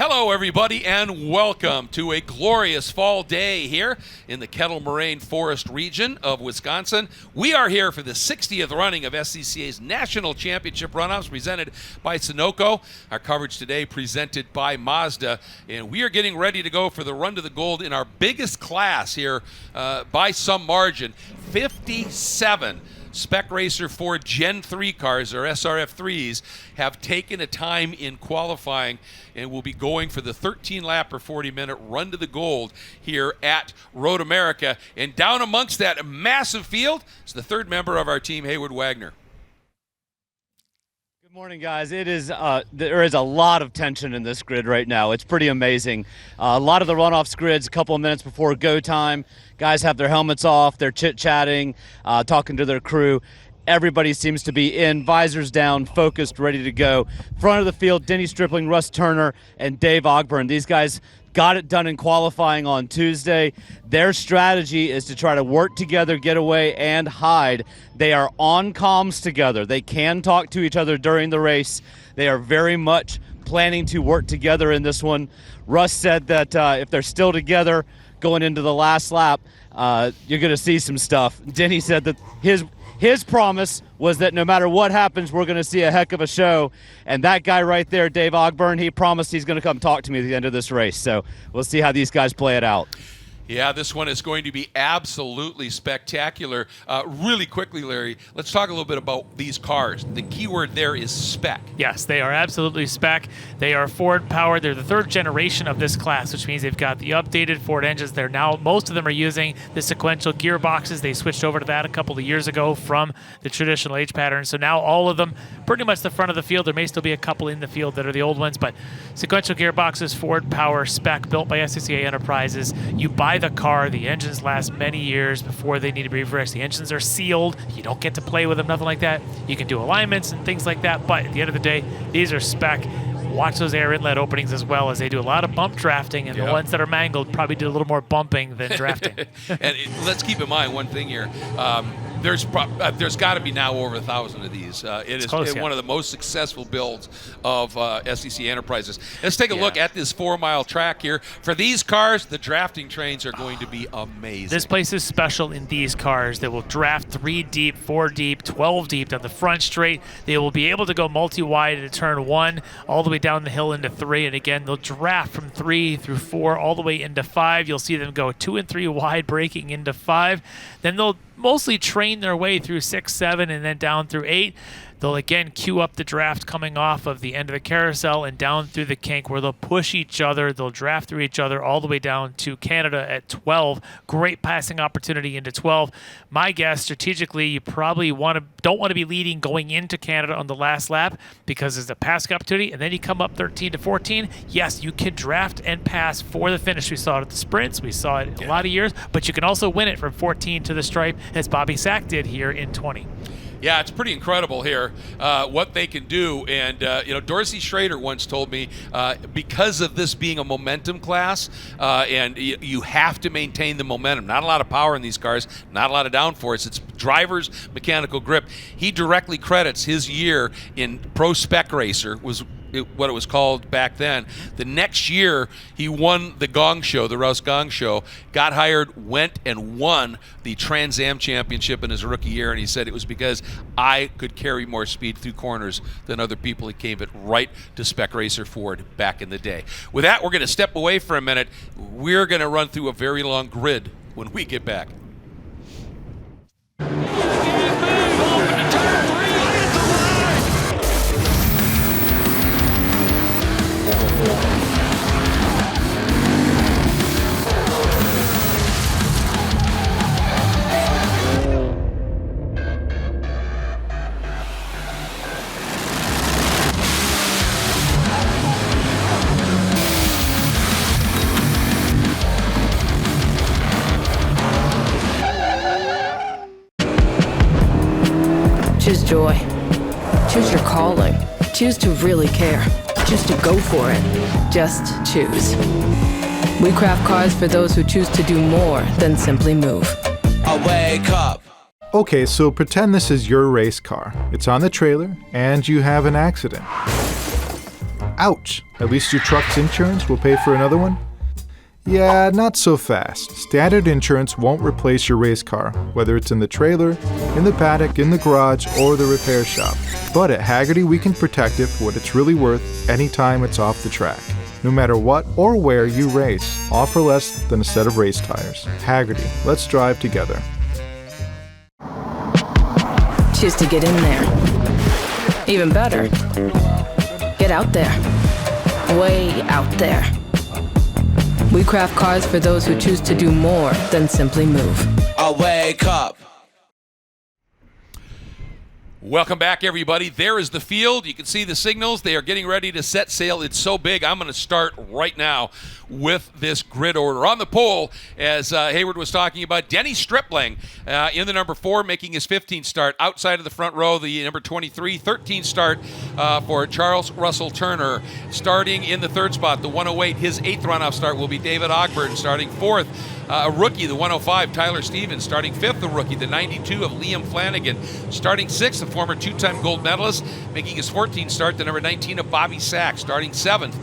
Hello, everybody, and welcome to a glorious fall day here in the Kettle Moraine Forest region of Wisconsin. We are here for the 60th running of SCCA's National Championship Runoffs presented by Sunoco. Our coverage today presented by Mazda, and we are getting ready to go for the run to the gold in our biggest class here by some margin, 57. Spec Racer Ford Gen 3 cars, or SRF3s, have taken a time in qualifying and will be going for the 13-lap or 40-minute run to the gold here at Road America. And down amongst that massive field is the third member of our team, Hayward Wagner. Good morning, guys. There is a lot of tension in this grid right now. It's pretty amazing. A lot of the runoffs grids a couple of minutes before go time. Guys have their helmets off, they're chit-chatting, talking to their crew. Everybody seems to be in, visors down, focused, ready to go. Front of the field, Denny Stripling, Russ Turner, and Dave Ogburn. These guys got it done in qualifying on Tuesday. Their strategy is to try to work together, get away, and hide. They are on comms together. They can talk to each other during the race. They are very much planning to work together in this one. Russ said that if they're still together going into the last lap, you're going to see some stuff. Denny said that his promise was that no matter what happens, we're going to see a heck of a show. And that guy right there, Dave Ogburn, he promised he's going to come talk to me at the end of this race. So we'll see how these guys play it out. Yeah, this one is going to be absolutely spectacular. Really quickly, Larry, let's talk a little bit about these cars. The key word there is spec. Yes, they are absolutely spec. They are Ford powered. They're the third generation of this class, which means they've got the updated Ford engines. They're now, most of them are using the sequential gearboxes. They switched over to that a couple of years ago from the traditional H pattern. So now all of them, pretty much the front of the field. There may still be a couple in the field that are the old ones, but sequential gearboxes, Ford power, spec, built by SCCA Enterprises. You buy the car, the engines last many years before they need to be refreshed. The engines are sealed. You don't get to play with them, nothing like that. You can do alignments and things like that, but at the end of the day, these are spec. Watch those air inlet openings as well, as they do a lot of bump drafting, and the ones that are mangled probably do a little more bumping than drafting. And let's keep in mind one thing here. There's got to be now over 1,000 of these. It is close, one of the most successful builds of SCCA Enterprises. Let's take a look at this 4-mile track here. For these cars, the drafting trains are going to be amazing. This place is special in these cars. They will draft 3 deep, 4 deep, 12 deep down the front straight. They will be able to go multi-wide into turn 1, all the way down the hill into 3. And again, they'll draft from 3 through 4, all the way into 5. You'll see them go 2 and 3 wide, breaking into 5. Then they'll mostly train their way through 6, 7, and then down through 8. They'll again queue up the draft coming off of the end of the carousel and down through the kink, where they'll push each other. They'll draft through each other all the way down to Canada at 12. Great passing opportunity into 12. My guess, strategically, you probably don't want to be leading going into Canada on the last lap, because there's a passing opportunity, and then you come up 13 to 14. Yes, you can draft and pass for the finish. We saw it at the sprints. We saw it a lot of years, but you can also win it from 14 to the stripe, as Bobby Sack did here in 20. Yeah, it's pretty incredible here what they can do. And, Dorsey Schrader once told me, because of this being a momentum class, and you have to maintain the momentum. Not a lot of power in these cars, not a lot of downforce. It's driver's mechanical grip. He directly credits his year in Pro Spec Racer, what it was called back then. The next year, he won the Gong Show, the Rouse Gong Show, got hired, went and won the Trans Am Championship in his rookie year, and he said it was because I could carry more speed through corners than other people. He gave it right to Spec Racer Ford back in the day. With that, we're going to step away for a minute. We're going to run through a very long grid when we get back. Choose joy. Choose your calling. Choose to really care. Choose to go for it. Just choose. We craft cars for those who choose to do more than simply move. I wake up. Okay, so pretend this is your race car. It's on the trailer, and you have an accident. Ouch! At least your truck's insurance will pay for another one? Yeah, not so fast. Standard insurance won't replace your race car, whether it's in the trailer, in the paddock, in the garage, or the repair shop. But at Haggerty, we can protect it for what it's really worth anytime it's off the track. No matter what or where you race, offer less than a set of race tires. Haggerty, let's drive together. Choose to get in there. Even better, get out there. Way out there. We craft cars for those who choose to do more than simply move. I wake up. Welcome back, everybody. There is the field. You can see the signals. They are getting ready to set sail. It's so big. I'm going to start right now with this grid order. On the pole, as Hayward was talking about, Denny Stripling in the number 4, making his 15th start. Outside of the front row, the number 23, 13th start for Charles Russell Turner. Starting in the 3rd spot, the 108, his 8th runoff start will be David Ogburn. Starting 4th, a rookie, the 105, Tyler Stevens. Starting 5th, the rookie, the 92 of Liam Flanagan. Starting 6th, the former 2-time gold medalist, making his 14th start, the number 19 of Bobby Sachs. Starting 7th,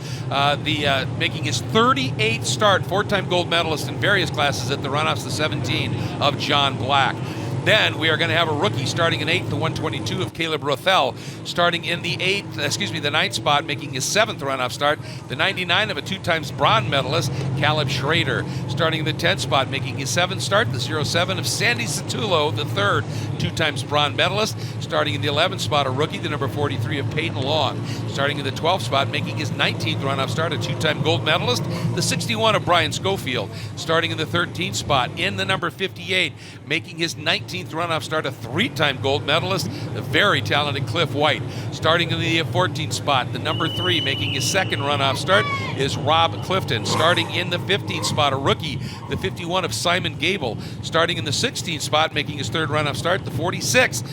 making his 38th start, 4-time gold medalist in various classes at the runoffs, the 17 of John Black. Then we are going to have a rookie starting in 8th, the 122 of Caleb Rothell. Starting in the 9th spot, making his 7th runoff start, the 99 of a 2-times bronze medalist, Caleb Schrader. Starting in the 10th spot, making his 7th start, the 07 of Sandy Satullo, the 3rd 2-times bronze medalist. Starting in the 11th spot, a rookie, the number 43 of Peyton Long. Starting in the 12th spot, making his 19th runoff start, a 2-time gold medalist, the 61 of Brian Schofield. Starting in the 13th spot, in the number 58, making his 19th runoff start, a 3-time gold medalist, the very talented Cliff White. Starting in the 14th spot, the number 3, making his 2nd runoff start, is Rob Clifton. Starting in the 15th spot, a rookie, the 51 of Simon Gable. Starting in the 16th spot, making his 3rd runoff start, the 46,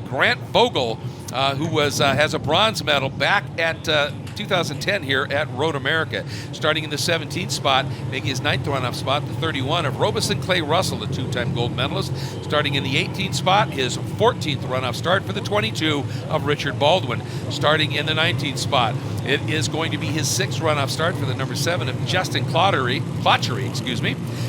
Grant Vogel, who has a bronze medal back at 2010 here at Road America. Starting in the 17th spot, making his 9th runoff spot, the 31 of Robeson Clay Russell, the 2-time gold medalist. Starting in the 18th spot, his 14th runoff start for the 22 of Richard Baldwin. Starting in the 19th spot, it is going to be his 6th runoff start for the number 7 of Justin Clotchery.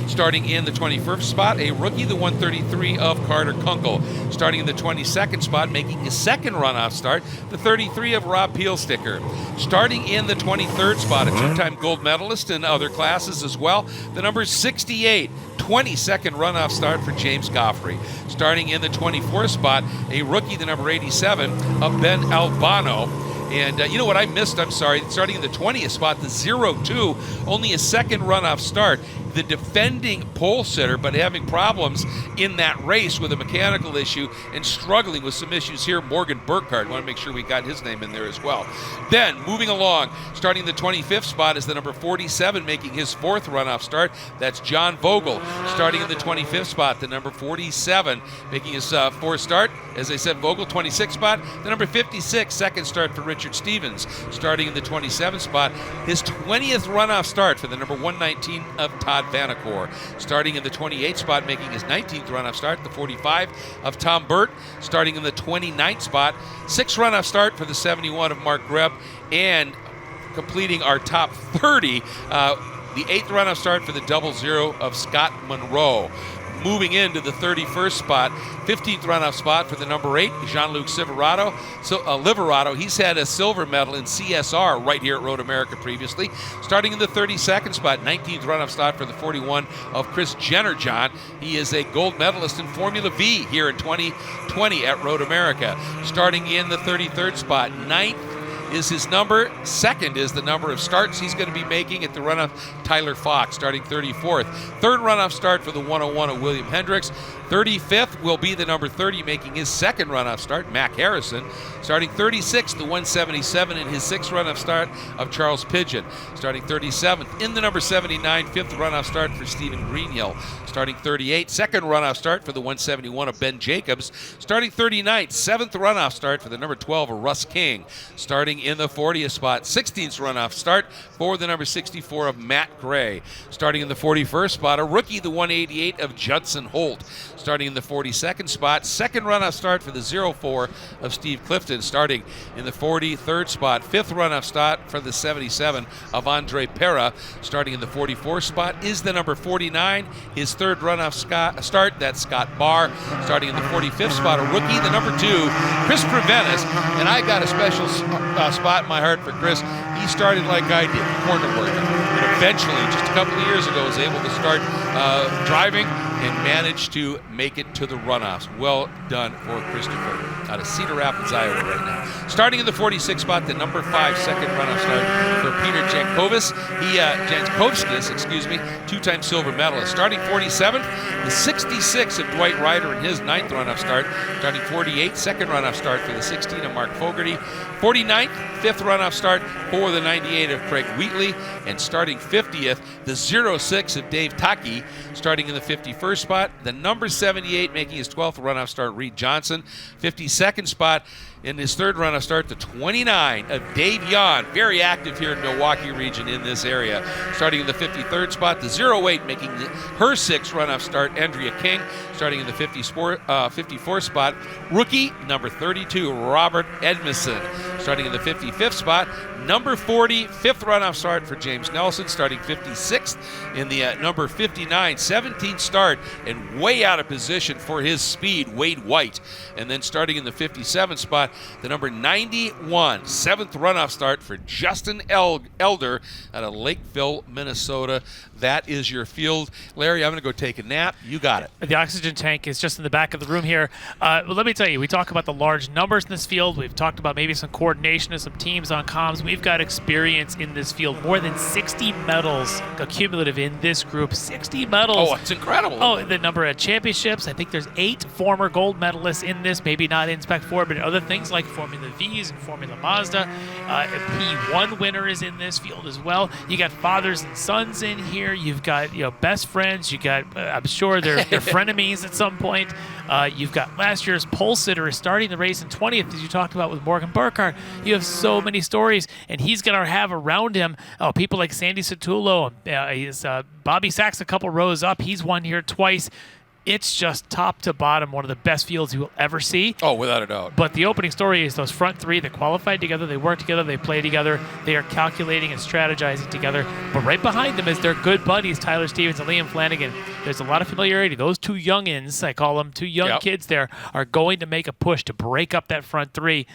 Starting in the 21st spot, a rookie, the 133 of Carter Kunkel. Starting in the 22nd spot, making his 2nd runoff start, the 33 of Rob Peelsticker. Starting in the 23rd spot, a 2-time gold medalist in other classes as well, the number 68, 22nd runoff start for James Goffrey. Starting in the 24th spot, a rookie, the number 87 of Ben Albano. And you know what I missed? I'm sorry. Starting in the 20th spot, the 02, only a 2nd runoff start. The defending pole sitter, but having problems in that race with a mechanical issue and struggling with some issues here, Morgan Burkhardt. Want to make sure we got his name in there as well. Then, moving along, starting the 25th spot is the number 47, making his 4th runoff start. That's John Vogel. Starting in the 25th spot, the number 47, making his 4th start. As I said, Vogel, 26th spot. The number 56, 2nd start for Richard Stevens. Starting in the 27th spot, his 20th runoff start for the number 119 of Todd Vanacore. Starting in the 28th spot, making his 19th runoff start, the 45 of Tom Burt. Starting in the 29th spot, 6th runoff start for the 71 of Mark Greb. And completing our top 30, the 8th runoff start for the 00 of Scott Monroe. Moving into the 31st spot, 15th runoff spot for the number 8, Jean-Luc Liverato. Liverato, he's had a silver medal in CSR right here at Road America previously. Starting in the 32nd spot, 19th runoff spot for the 41 of Chris Jennerjohn. He is a gold medalist in Formula V here in 2020 at Road America. Starting in the 33rd spot, 9th is his number. 2nd is the number of starts he's going to be making at the runoff, Tyler Fox, starting 34th. 3rd runoff start for the 101 of William Hendricks. 35th will be the number 30, making his 2nd runoff start, Mac Harrison. Starting 36th, the 177 in his 6th runoff start of Charles Pidgeon. Starting 37th, in the number 79, 5th runoff start for Stephen Greenhill. Starting 38th, 2nd runoff start for the 171 of Ben Jacobs. Starting 39th, 7th runoff start for the number 12 of Russ King. Starting in the 40th spot. 16th runoff start for the number 64 of Matt Gray. Starting in the 41st spot, a rookie, the 188 of Judson Holt. Starting in the 42nd spot, second runoff start for the 04 of Steve Clifton. Starting in the 43rd spot, fifth runoff start for the 77 of Andre Pera. Starting in the 44th spot is the number 49, his third runoff start, that's Scott Barr. Starting in the 45th spot, a rookie, the number 2, Chris Preventis. And I got a special spot in my heart for Chris. He started like I did, corner working. And eventually, just a couple of years ago, was able to start driving and managed to make it to the runoffs. Well done for Christopher out of Cedar Rapids, Iowa right now. Starting in the 46th spot, the number 5 second runoff start for Peter Jankowskis, two-time silver medalist. Starting 47th, the 66 of Dwight Ryder in his 9th runoff start. Starting 48th, second runoff start for the 16 of Mark Fogarty. 49th, 5th runoff start for the 98 of Craig Wheatley. And starting 50th, the 06 of Dave Taki. Starting in the 51st spot, the number 78 making his 12th runoff start, Reed Johnson. 52nd spot in his third runoff start, the 29 of Dave Yon, very active here in Milwaukee region in this area. Starting in the 53rd spot, the 08 making her 6th runoff start, Andrea King. Starting in the 54th spot, rookie number 32, Robert Edmondson. Starting in the 55th spot, number 40, 5th runoff start for James Nelson. Starting 56th in the number 59, 17th start, and way out of position for his speed, Wade White. And then starting in the 57th spot, the number 91, 7th runoff start for Justin Elder out of Lakeville, Minnesota. That is your field. Larry, I'm going to go take a nap. You got it. The oxygen tank is just in the back of the room here. Well, let me tell you, we talk about the large numbers in this field. We've talked about maybe some coordination of some teams on comms. We've got experience in this field. More than 60 medals accumulative in this group. 60 medals. Oh, it's incredible. Oh, the number of championships. I think there's 8 former gold medalists in this. Maybe not in Spec 4, but other things like Formula V's and Formula Mazda. A P1 winner is in this field as well. You got fathers and sons in here. You've got best friends. You got I'm sure they're frenemies at some point. You've got last year's pole sitter is starting the race in 20th, as you talked about with Morgan Burkhardt. You have so many stories, and he's going to have around him people like Sandy Satullo. Bobby Sachs a couple rows up. He's won here twice. It's just top to bottom one of the best fields you will ever see. Oh, without a doubt. But the opening story is those front three that qualified together, they work together, they play together, they are calculating and strategizing together. But right behind them is their good buddies, Tyler Stevens and Liam Flanagan. There's a lot of familiarity. Those two youngins, I call them, two young kids there, are going to make a push to break up that front three.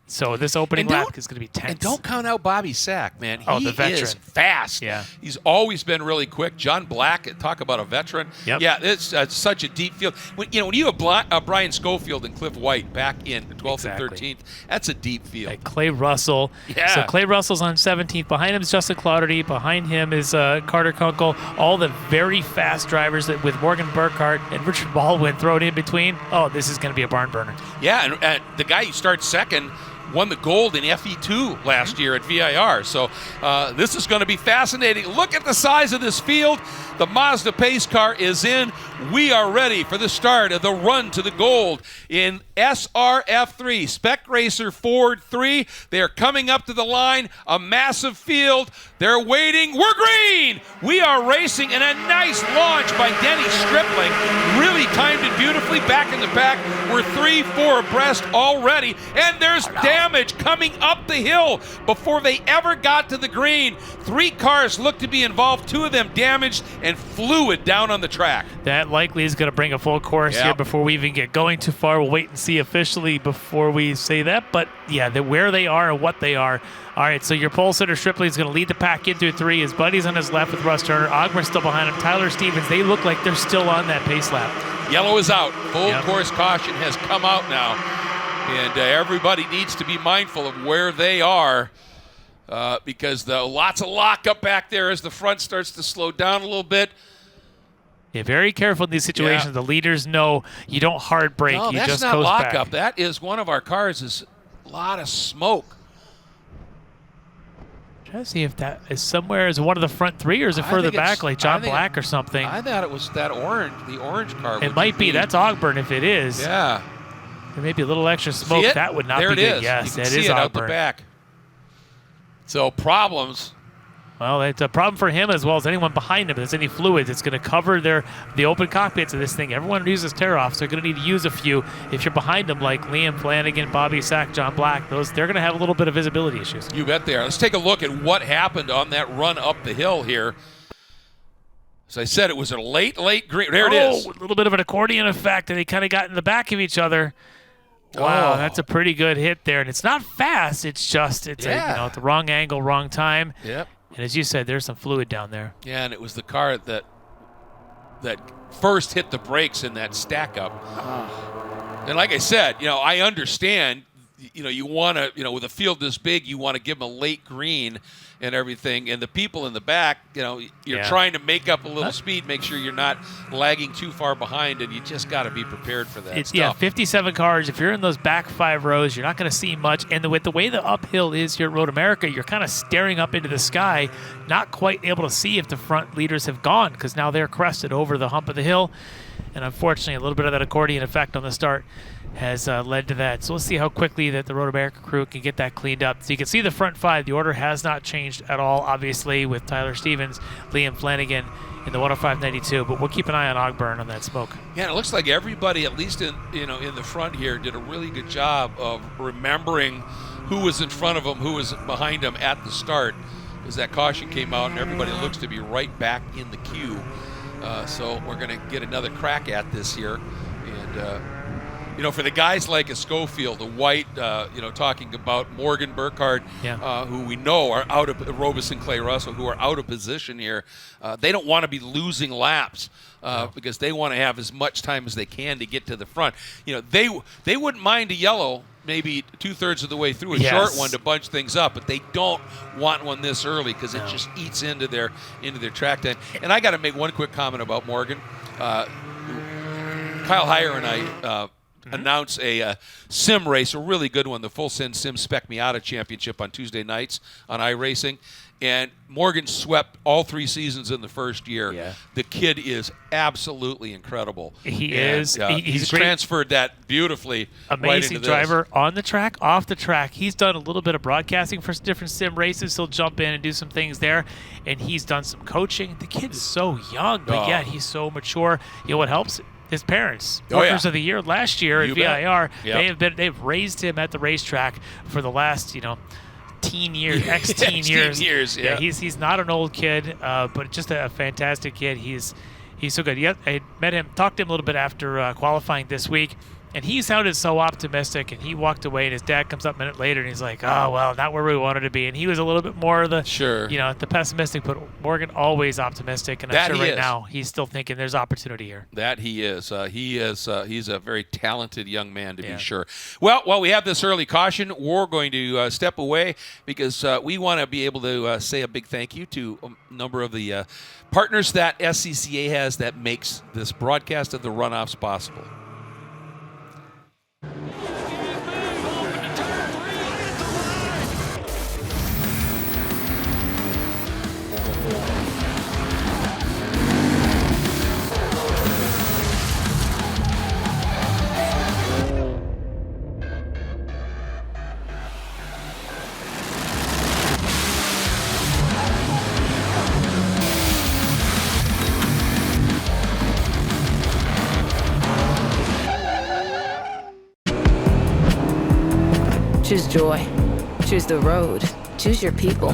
So this opening lap is going to be tense. And don't count out Bobby Sack, man. The veteran. Is fast. Yeah. He's always been really quick. John Black, talk about a veteran. Yep. Yeah, it's such a deep field. When you have Brian Schofield and Cliff White back in 12th and 13th, that's a deep field. Like Clay Russell. Yeah. So Clay Russell's on 17th. Behind him is Justin Clouderty. Behind him is Carter Kunkel. All the very fast drivers that with Morgan Burkhardt and Richard Baldwin thrown in between. Oh, this is going to be a barn burner. Yeah, and the guy who starts second won the gold in FE2 last year at VIR. So this is going to be fascinating. Look at the size of this field. The Mazda pace car is in. We are ready for the start of the run to the gold in SRF3. Spec Racer Ford 3. They are coming up to the line. A massive field. They're waiting. We're green. We are racing, and a nice launch by Denny Stripling. Really timed it beautifully. Back in the pack. We're 3-4 abreast already. And there's damage coming up the hill before they ever got to the green. 3 cars look to be involved. 2 of them damaged and fluid down on the track. That likely is going to bring a full course here before we even get going too far. We'll wait and see officially before we say that. But yeah, where they are and what they are. All right, so your pole sitter Stripley is going to lead the pack in through 3. His buddy's on his left with Russ Turner. Ogmar's still behind him. Tyler Stevens, they look like they're still on that pace lap. Yellow is out. Full course caution has come out now. And everybody needs to be mindful of where they are because lots of lockup back there as the front starts to slow down a little bit. Yeah, very careful in these situations. The leaders know you don't hard brake. No, you that's just not coast lockup. back. That is one of our cars is a lot of smoke. Trying to see if that is somewhere. Is it one of the front 3 or is it further back like John Black or something? I thought it was that the orange car. It might be. That's Ogburn if it is. Yeah. There may be a little extra smoke. That would not there be it good. Is. Yes, you can it see is it Ogburn. out the back. So problems. Well, it's a problem for him as well as anyone behind him. If there's any fluids, it's going to cover the open cockpits of this thing. Everyone uses tear-offs. They're going to need to use a few. If you're behind them, like Liam Flanagan, Bobby Sack, John Black, they're going to have a little bit of visibility issues. You bet they are. Let's take a look at what happened on that run up the hill here. As I said, it was a late green. There it is. A little bit of an accordion effect, and they kind of got in the back of each other. Wow, that's a pretty good hit there. And it's not fast. It's just at the wrong angle, wrong time. Yep. And as you said, there's some fluid down there. Yeah, and it was the car that first hit the brakes in that stack up. And like I said, I understand, you want to, with a field this big, you want to give them a late green and everything. And the people in the back, you're trying to make up a little speed, make sure you're not lagging too far behind, and you just got to be prepared for that stuff. Yeah, 57 cars. If you're in those back 5 rows, you're not going to see much. And with the way the uphill is here at Road America, you're kind of staring up into the sky, not quite able to see if the front leaders have gone because now they're crested over the hump of the hill. And unfortunately, a little bit of that accordion effect on the start has led to that. So let's see how quickly that the Road America crew can get that cleaned up. So you can see the front 5. The order has not changed at all, obviously, with Tyler Stevens, Liam Flanagan in the 105.92. But we'll keep an eye on Ogburn on that smoke. Yeah, it looks like everybody, at least in the front here, did a really good job of remembering who was in front of them, who was behind them at the start, as that caution came out, and everybody looks to be right back in the queue. So we're going to get another crack at this here. And, for the guys like a Schofield, a White, talking about Morgan Burkhardt, who we know are out of Robus and Clay Russell, who are out of position here, they don't want to be losing laps because they want to have as much time as they can to get to the front. They wouldn't mind a yellow maybe 2/3 of the way through, a short one to bunch things up, but they don't want one this early because it just eats into their track time. And I got to make one quick comment about Morgan. Kyle Heyer and I announce a sim race, a really good one, the Full Send Sim Spec Miata Championship on Tuesday nights on iRacing. And Morgan swept all 3 seasons in the first year. Yeah. The kid is absolutely incredible. He is. He's transferred that beautifully. Amazing driver on the track, off the track. He's done a little bit of broadcasting for different sim races. He'll jump in and do some things there. And he's done some coaching. The kid's so young, but yet he's so mature. What helps? His parents, Workers of the Year last year at VIR. Yep. They've raised him at the racetrack for the last, teen years, ex-teen years. Yeah, he's not an old kid, but just a fantastic kid. He's so good. I met him, talked to him a little bit after qualifying this week, and he sounded so optimistic, and he walked away, and his dad comes up a minute later, and he's like, oh, well, not where we wanted to be. And he was a little bit more of the, the pessimistic, but Morgan always optimistic, and I'm sure right now he's still thinking there's opportunity here. That he is. He's a very talented young man, to be sure. Well, while we have this early caution, we're going to step away because we want to be able to say a big thank you to a number of the partners that SCCA has that makes this broadcast of the runoffs possible. Choose joy. Choose the road. Choose your people.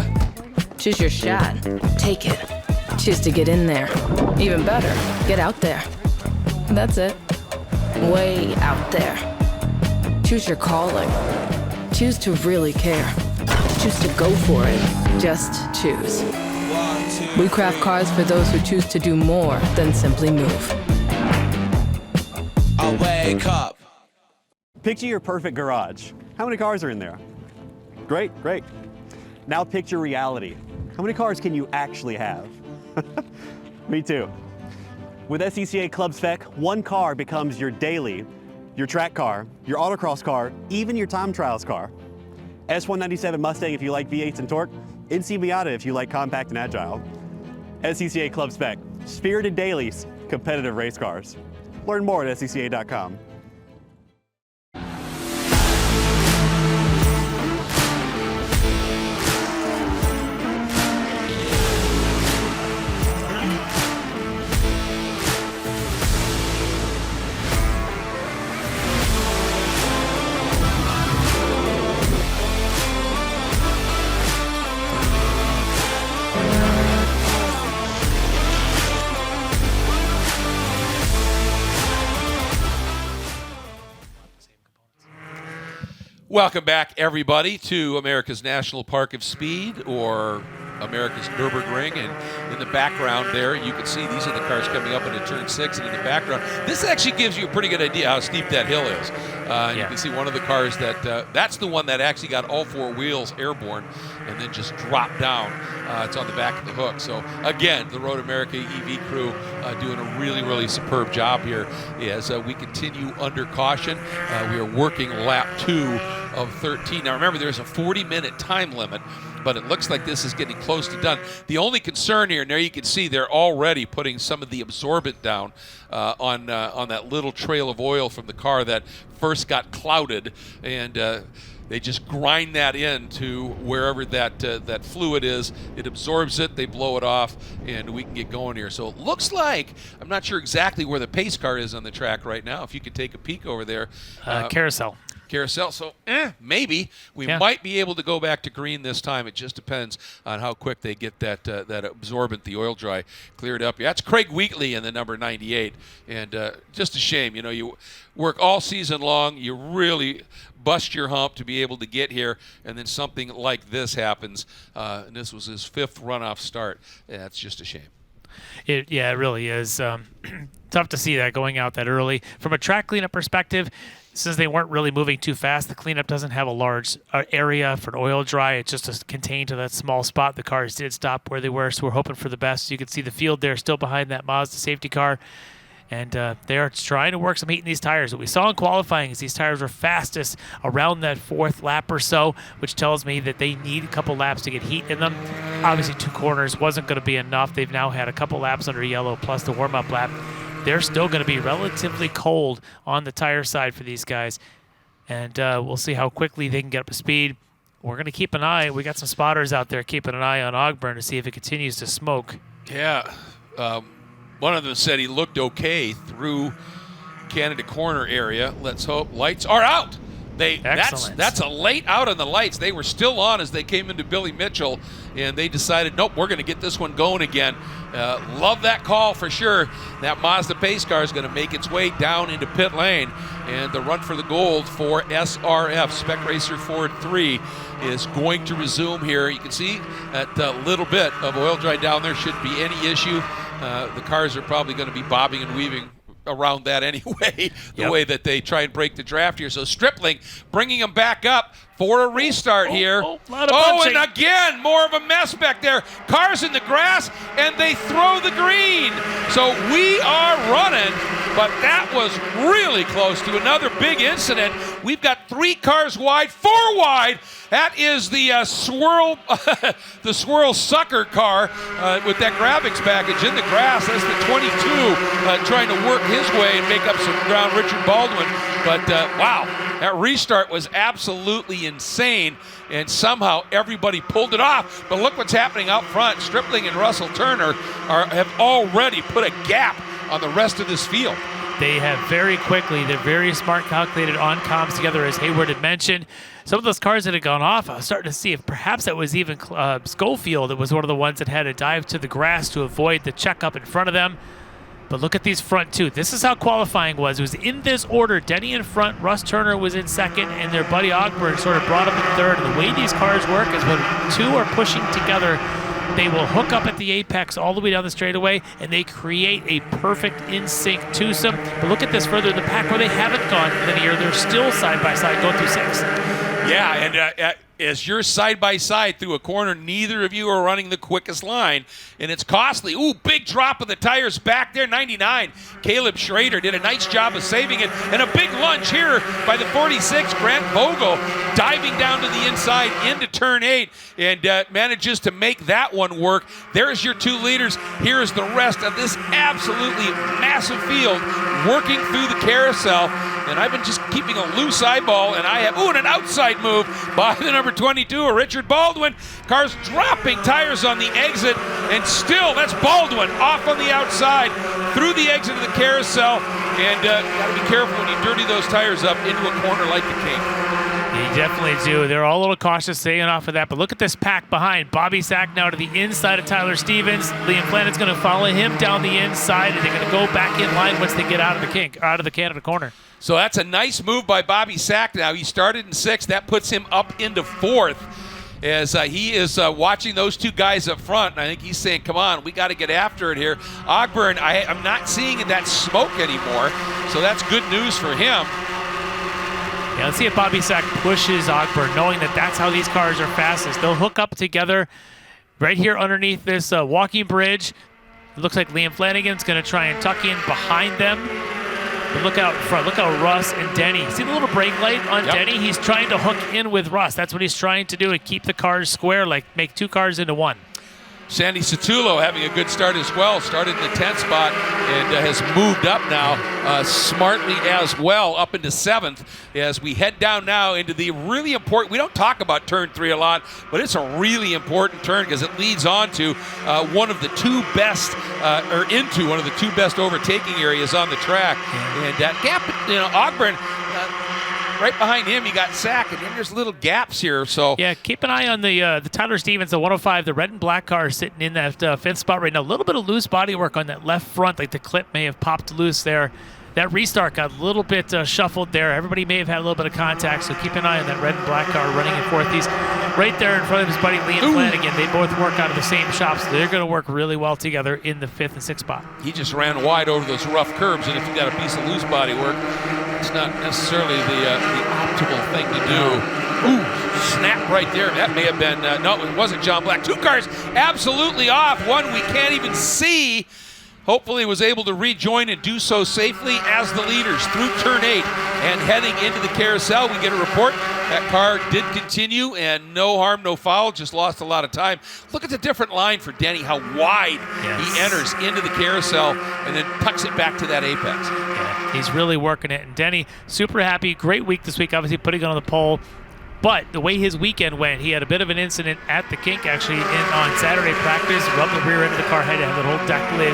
Choose your shot. Take it. Choose to get in there. Even better, get out there. That's it. Way out there. Choose your calling. Choose to really care. Choose to go for it. Just choose. We craft cars for those who choose to do more than simply move. I wake up. Picture your perfect garage. How many cars are in there? Great. Now picture reality. How many cars can you actually have? Me too. With SCCA Club Spec, one car becomes your daily, your track car, your autocross car, even your time trials car. S197 Mustang if you like V8s and torque, NC Miata if you like compact and agile. SCCA Club Spec, spirited dailies, competitive race cars. Learn more at scca.com. Welcome back, everybody, to America's National Park of Speed, or America's Nürburgring. And in the background there, you can see these are the cars coming up into turn 6. And in the background, this actually gives you a pretty good idea how steep that hill is. You can see one of the cars that's the one that actually got all 4 wheels airborne and then just dropped down. It's on the back of the hook. So again, the Road America EV crew doing a really, really superb job here as we continue under caution. We are working lap 2 of 13. Now remember, there's a 40-minute time limit, but it looks like this is getting close to done. The only concern here, and there you can see they're already putting some of the absorbent down on that little trail of oil from the car that first got clouded, and they just grind that into wherever that fluid is. It absorbs it, they blow it off, and we can get going here. So it looks like, I'm not sure exactly where the pace car is on the track right now. If you could take a peek over there. Carousel. So maybe we might be able to go back to green this time. It just depends on how quick they get that absorbent, the oil dry, cleared up. That's Craig Wheatley in the number 98, and just a shame. You work all season long, you really bust your hump to be able to get here, and then something like this happens. And this was his 5th runoff start. That's just a shame. It really is. Tough to see that going out that early. From a track cleanup perspective, since they weren't really moving too fast, the cleanup doesn't have a large area for an oil dry. It's just contained to that small spot. The cars did stop where they were, so we're hoping for the best. You can see the field there still behind that Mazda safety car. And they are trying to work some heat in these tires. What we saw in qualifying is these tires were fastest around that 4th lap or so, which tells me that they need a couple laps to get heat in them. Obviously, 2 corners wasn't going to be enough. They've now had a couple laps under yellow plus the warm-up lap. They're still going to be relatively cold on the tire side for these guys. And we'll see how quickly they can get up to speed. We're going to keep an eye. We got some spotters out there keeping an eye on Ogburn to see if it continues to smoke. Yeah. One of them said he looked okay through Canada Corner area. Let's hope. Lights are out. That's a late out on the lights. They were still on as they came into Billy Mitchell, and they decided, nope, we're going to get this one going again. Love that call for sure. That Mazda pace car is going to make its way down into pit lane, and the run for the gold for SRF, Spec Racer Ford 3, is going to resume here. You can see that little bit of oil dry down there shouldn't be any issue. The cars are probably going to be bobbing and weaving around that anyway, the way that they try and break the draft here. So Stripling bringing them back up for a restart here. And again, more of a mess back there. Cars in the grass, and they throw the green. So we are running, but that was really close to another big incident. We've got 3 cars wide, 4 wide. That is the swirl, the swirl sucker car with that graphics package in the grass. That's the 22 trying to work his way and make up some ground, Richard Baldwin. But wow, that restart was absolutely insane, and somehow everybody pulled it off. But look what's happening out front. Stripling and Russell Turner have already put a gap on the rest of this field. They have very quickly, they're very smart, calculated on comms together, as Hayward had mentioned. Some of those cars that had gone off, I was starting to see if perhaps that was even Schofield. It was one of the ones that had to dive to the grass to avoid the checkup in front of them. But look at these front 2. This is how qualifying was. It was in this order. Denny in front, Russ Turner was in second, and their buddy Ogburn sort of brought him in third. And the way these cars work is when 2 are pushing together, they will hook up at the apex all the way down the straightaway, and they create a perfect in-sync twosome. But look at this further in the pack where they haven't gone linear. They're still side-by-side going through 6. Yeah, and as you're side-by-side through a corner, neither of you are running the quickest line, and it's costly. Ooh, big drop of the tires back there, 99. Caleb Schrader did a nice job of saving it, and a big lunge here by the 46, Grant Vogel, diving down to the inside into turn 8, and manages to make that one work. There's your 2 leaders. Here's the rest of this absolutely massive field working through the carousel, and I've been just keeping a loose eyeball, and I have, and an outside move by the number 22, Richard Baldwin. Cars dropping tires on the exit, and still, that's Baldwin off on the outside through the exit of the carousel, and got to be careful when you dirty those tires up into a corner like the King. You definitely do. They're all a little cautious staying off of that. But look at this pack behind. Bobby Sack now to the inside of Tyler Stevens. Liam Flanagan's going to follow him down the inside, and they're going to go back in line once they get out of the Canada corner. So that's a nice move by Bobby Sack now. He started in 6th. That puts him up into 4th. As he is watching those two guys up front, and I think he's saying, come on, we got to get after it here. Ogburn, I'm not seeing that smoke anymore, so that's good news for him. Yeah, let's see if Bobby Sack pushes Ogburn, knowing that that's how these cars are fastest. They'll hook up together right here underneath this walking bridge. It looks like Liam Flanagan's going to try and tuck in behind them. But look out front. Look how Russ and Denny. See the little brake light on Denny? He's trying to hook in with Russ. That's what he's trying to do, and keep the cars square, like make 2 cars into 1. Sandy Satullo having a good start as well. Started in the 10th spot and has moved up now smartly as well, up into 7th. As we head down now into the really important, we don't talk about turn 3 a lot, but it's a really important turn because it leads on to one of the 2 best, or into one of the 2 best overtaking areas on the track. And that gap, Ogburn, right behind him, you got Sack, and then there's little gaps here. So yeah, keep an eye on the Tyler Stevens, the 105, the red and black car sitting in that 5th spot right now. A little bit of loose bodywork on that left front, like the clip may have popped loose there. That restart got a little bit shuffled there. Everybody may have had a little bit of contact, so keep an eye on that red and black car running in 4th. He's right there in front of his buddy Liam Flanagan. They both work out of the same shop, so they're going to work really well together in the 5th and 6th spot. He just ran wide over those rough curbs, and if you got a piece of loose bodywork, it's not necessarily the optimal thing to do. Ooh, snap right there. That may have been, no, it wasn't John Black. 2 cars absolutely off. One we can't even see. Hopefully was able to rejoin and do so safely as the leaders through turn 8 and heading into the carousel. We get a report that car did continue and no harm, no foul, just lost a lot of time. Look at the different line for Denny, how wide he enters into the carousel and then tucks it back to that apex. Yeah, he's really working it. And Denny, super happy, great week this week, obviously putting it on the pole. But the way his weekend went, he had a bit of an incident at the kink, actually, on Saturday practice. Rubbed the rear end of the car, had to have the whole deck lid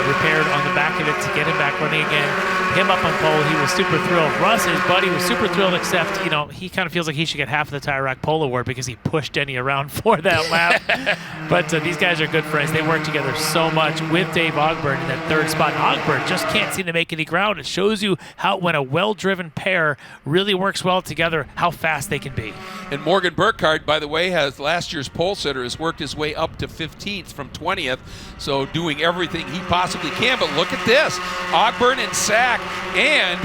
repaired on the back of it to get him back running again. Him up on pole, he was super thrilled. Russ, his buddy, was super thrilled, except, he kind of feels like he should get half of the Tire Rack Pole Award because he pushed Denny around for that lap. But these guys are good friends. They work together so much with Dave Ogburn in that 3rd spot. Ogburn just can't seem to make any ground. It shows you how, when a well-driven pair really works well together, how fast they can be. And Morgan Burkhardt, by the way, has last year's pole sitter, has worked his way up to 15th from 20th, so doing everything he possibly can. But look at this. Ogburn and Sack and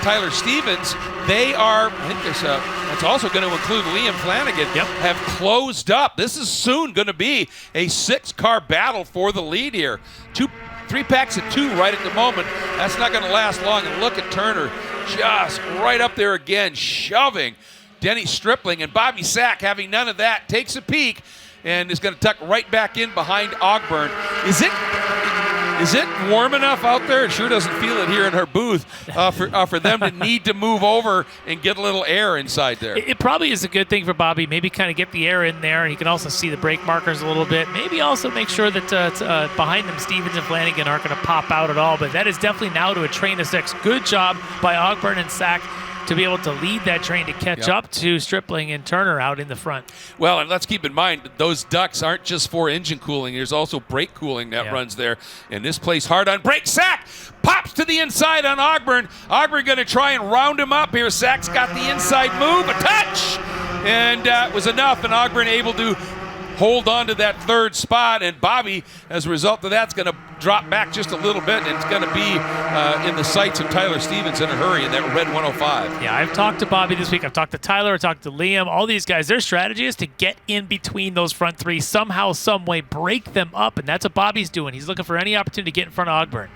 Tyler Stevens, they are, I think that's also going to include Liam Flanagan, have closed up. This is soon going to be a 6-car battle for the lead here. 3 packs of 2 right at the moment. That's not going to last long. And look at Turner just right up there again, shoving Denny Stripling, and Bobby Sack, having none of that, takes a peek and is going to tuck right back in behind Ogburn. Is it warm enough out there? It sure doesn't feel it here in her booth for them to need to move over and get a little air inside there. It probably is a good thing for Bobby. Maybe kind of get the air in there. He can also see the brake markers a little bit. Maybe also make sure that behind them, Stevens and Flanagan aren't going to pop out at all. But that is definitely now to a train of 6. Good job by Ogburn and Sack to be able to lead that train to catch up to Stripling and Turner out in the front. Well, and let's keep in mind that those ducts aren't just for engine cooling. There's also brake cooling that runs there. And this plays hard on brake. Sack pops to the inside on Ogburn. Ogburn going to try and round him up here. Sack's got the inside move, a touch, and it was enough. And Ogburn able to hold on to that 3rd spot, and Bobby, as a result of that, is going to drop back just a little bit, and it's going to be in the sights of Tyler Stevens in a hurry in that red 105. Yeah, I've talked to Bobby this week. I've talked to Tyler. I've talked to Liam. All these guys, their strategy is to get in between those front 3, somehow, some way, break them up, and that's what Bobby's doing. He's looking for any opportunity to get in front of Ogburn.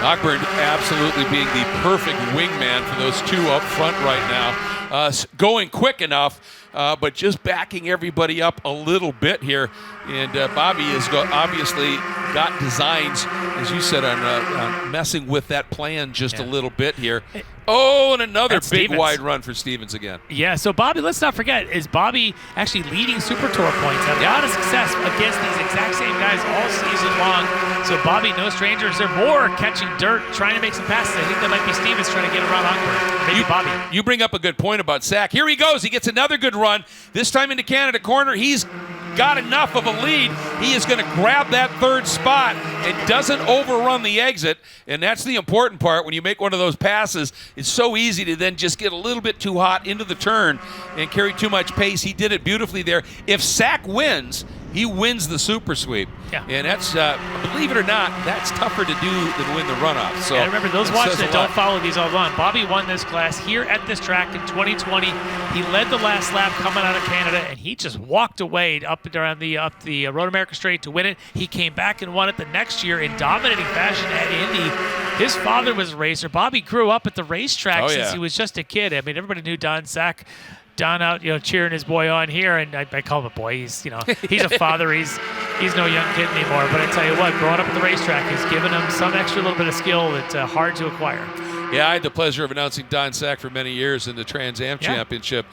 Ogburn absolutely being the perfect wingman for those 2 up front right now. Going quick enough, but just backing everybody up a little bit here. And Bobby has obviously got designs, as you said, on messing with that plan just a little bit here. Oh, and another big wide run for Stevens again. Yeah, so Bobby, let's not forget, is Bobby actually leading Super Tour points. Had a lot of success against these exact same guys all season long. So Bobby, no strangers. They're more catching touching dirt, trying to make some passes. I think that might be Stevens trying to get around Ogburn. Maybe Bobby. You bring up a good point about Sack. Here he goes. He gets another good run. This time into Canada corner. He's got enough of a lead. He is going to grab that third spot and doesn't overrun the exit. And that's the important part. When you make one of those passes, it's so easy to then just get a little bit too hot into the turn and carry too much pace. He did it beautifully there. If Sack wins, he wins the super sweep. Yeah. And that's, believe it or not, that's tougher to do than win the runoff. So and remember, those watching that don't follow these all along, Bobby won this class here at this track in 2020. He led the last lap coming out of Canada, and he just walked away up the Road America Straight to win it. He came back and won it the next year in dominating fashion at Indy. His father was a racer. Bobby grew up at the racetrack since he was just a kid. I mean, everybody knew Don Sack. Don out, cheering his boy on here, and I call him a boy. He's, he's a father. He's no young kid anymore. But I tell you what, growing up at the racetrack has given him some extra little bit of skill that's hard to acquire. Yeah, I had the pleasure of announcing Don Sack for many years in the Trans Am Championship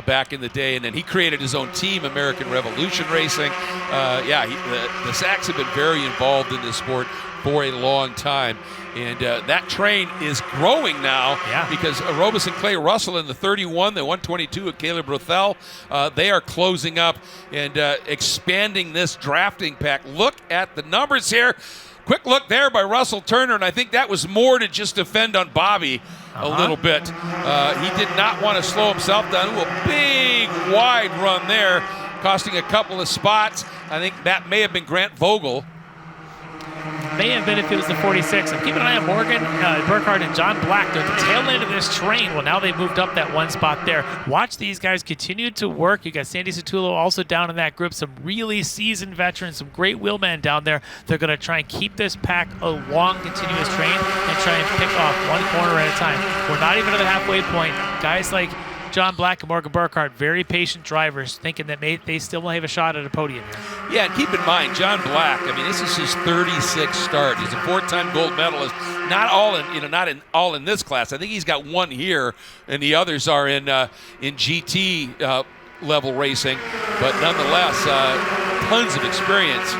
back in the day, and then he created his own team, American Revolution Racing. The Sacks have been very involved in this sport for a long time. And that train is growing now because Aerobus and Clay Russell in the 31, the 122 of Caleb Rothel, they are closing up and expanding this drafting pack. Look at the numbers here. Quick look there by Russell Turner, and I think that was more to just defend on Bobby a little bit. He did not want to slow himself down. Ooh, a big, wide run there, costing a couple of spots. I think that may have been Grant Vogel. May have been if it was the 46. I'm keeping an eye on Morgan Burkhardt and John Black. They're at the tail end of this train. Well, now they've moved up that one spot there. Watch these guys continue to work. You got Sandy Satullo also down in that group. Some really seasoned veterans, some great wheelmen down there. They're going to try and keep this pack a long, continuous train and try and pick off one corner at a time. We're not even at the halfway point. Guys like John Black and Morgan Burkhardt, very patient drivers, thinking that they still will have a shot at a podium here. Yeah, and keep in mind, John Black, I mean, this is his 36th start. He's a 4-time gold medalist. Not all in this class. I think he's got one here, and the others are in GT level racing. But nonetheless, tons of experience.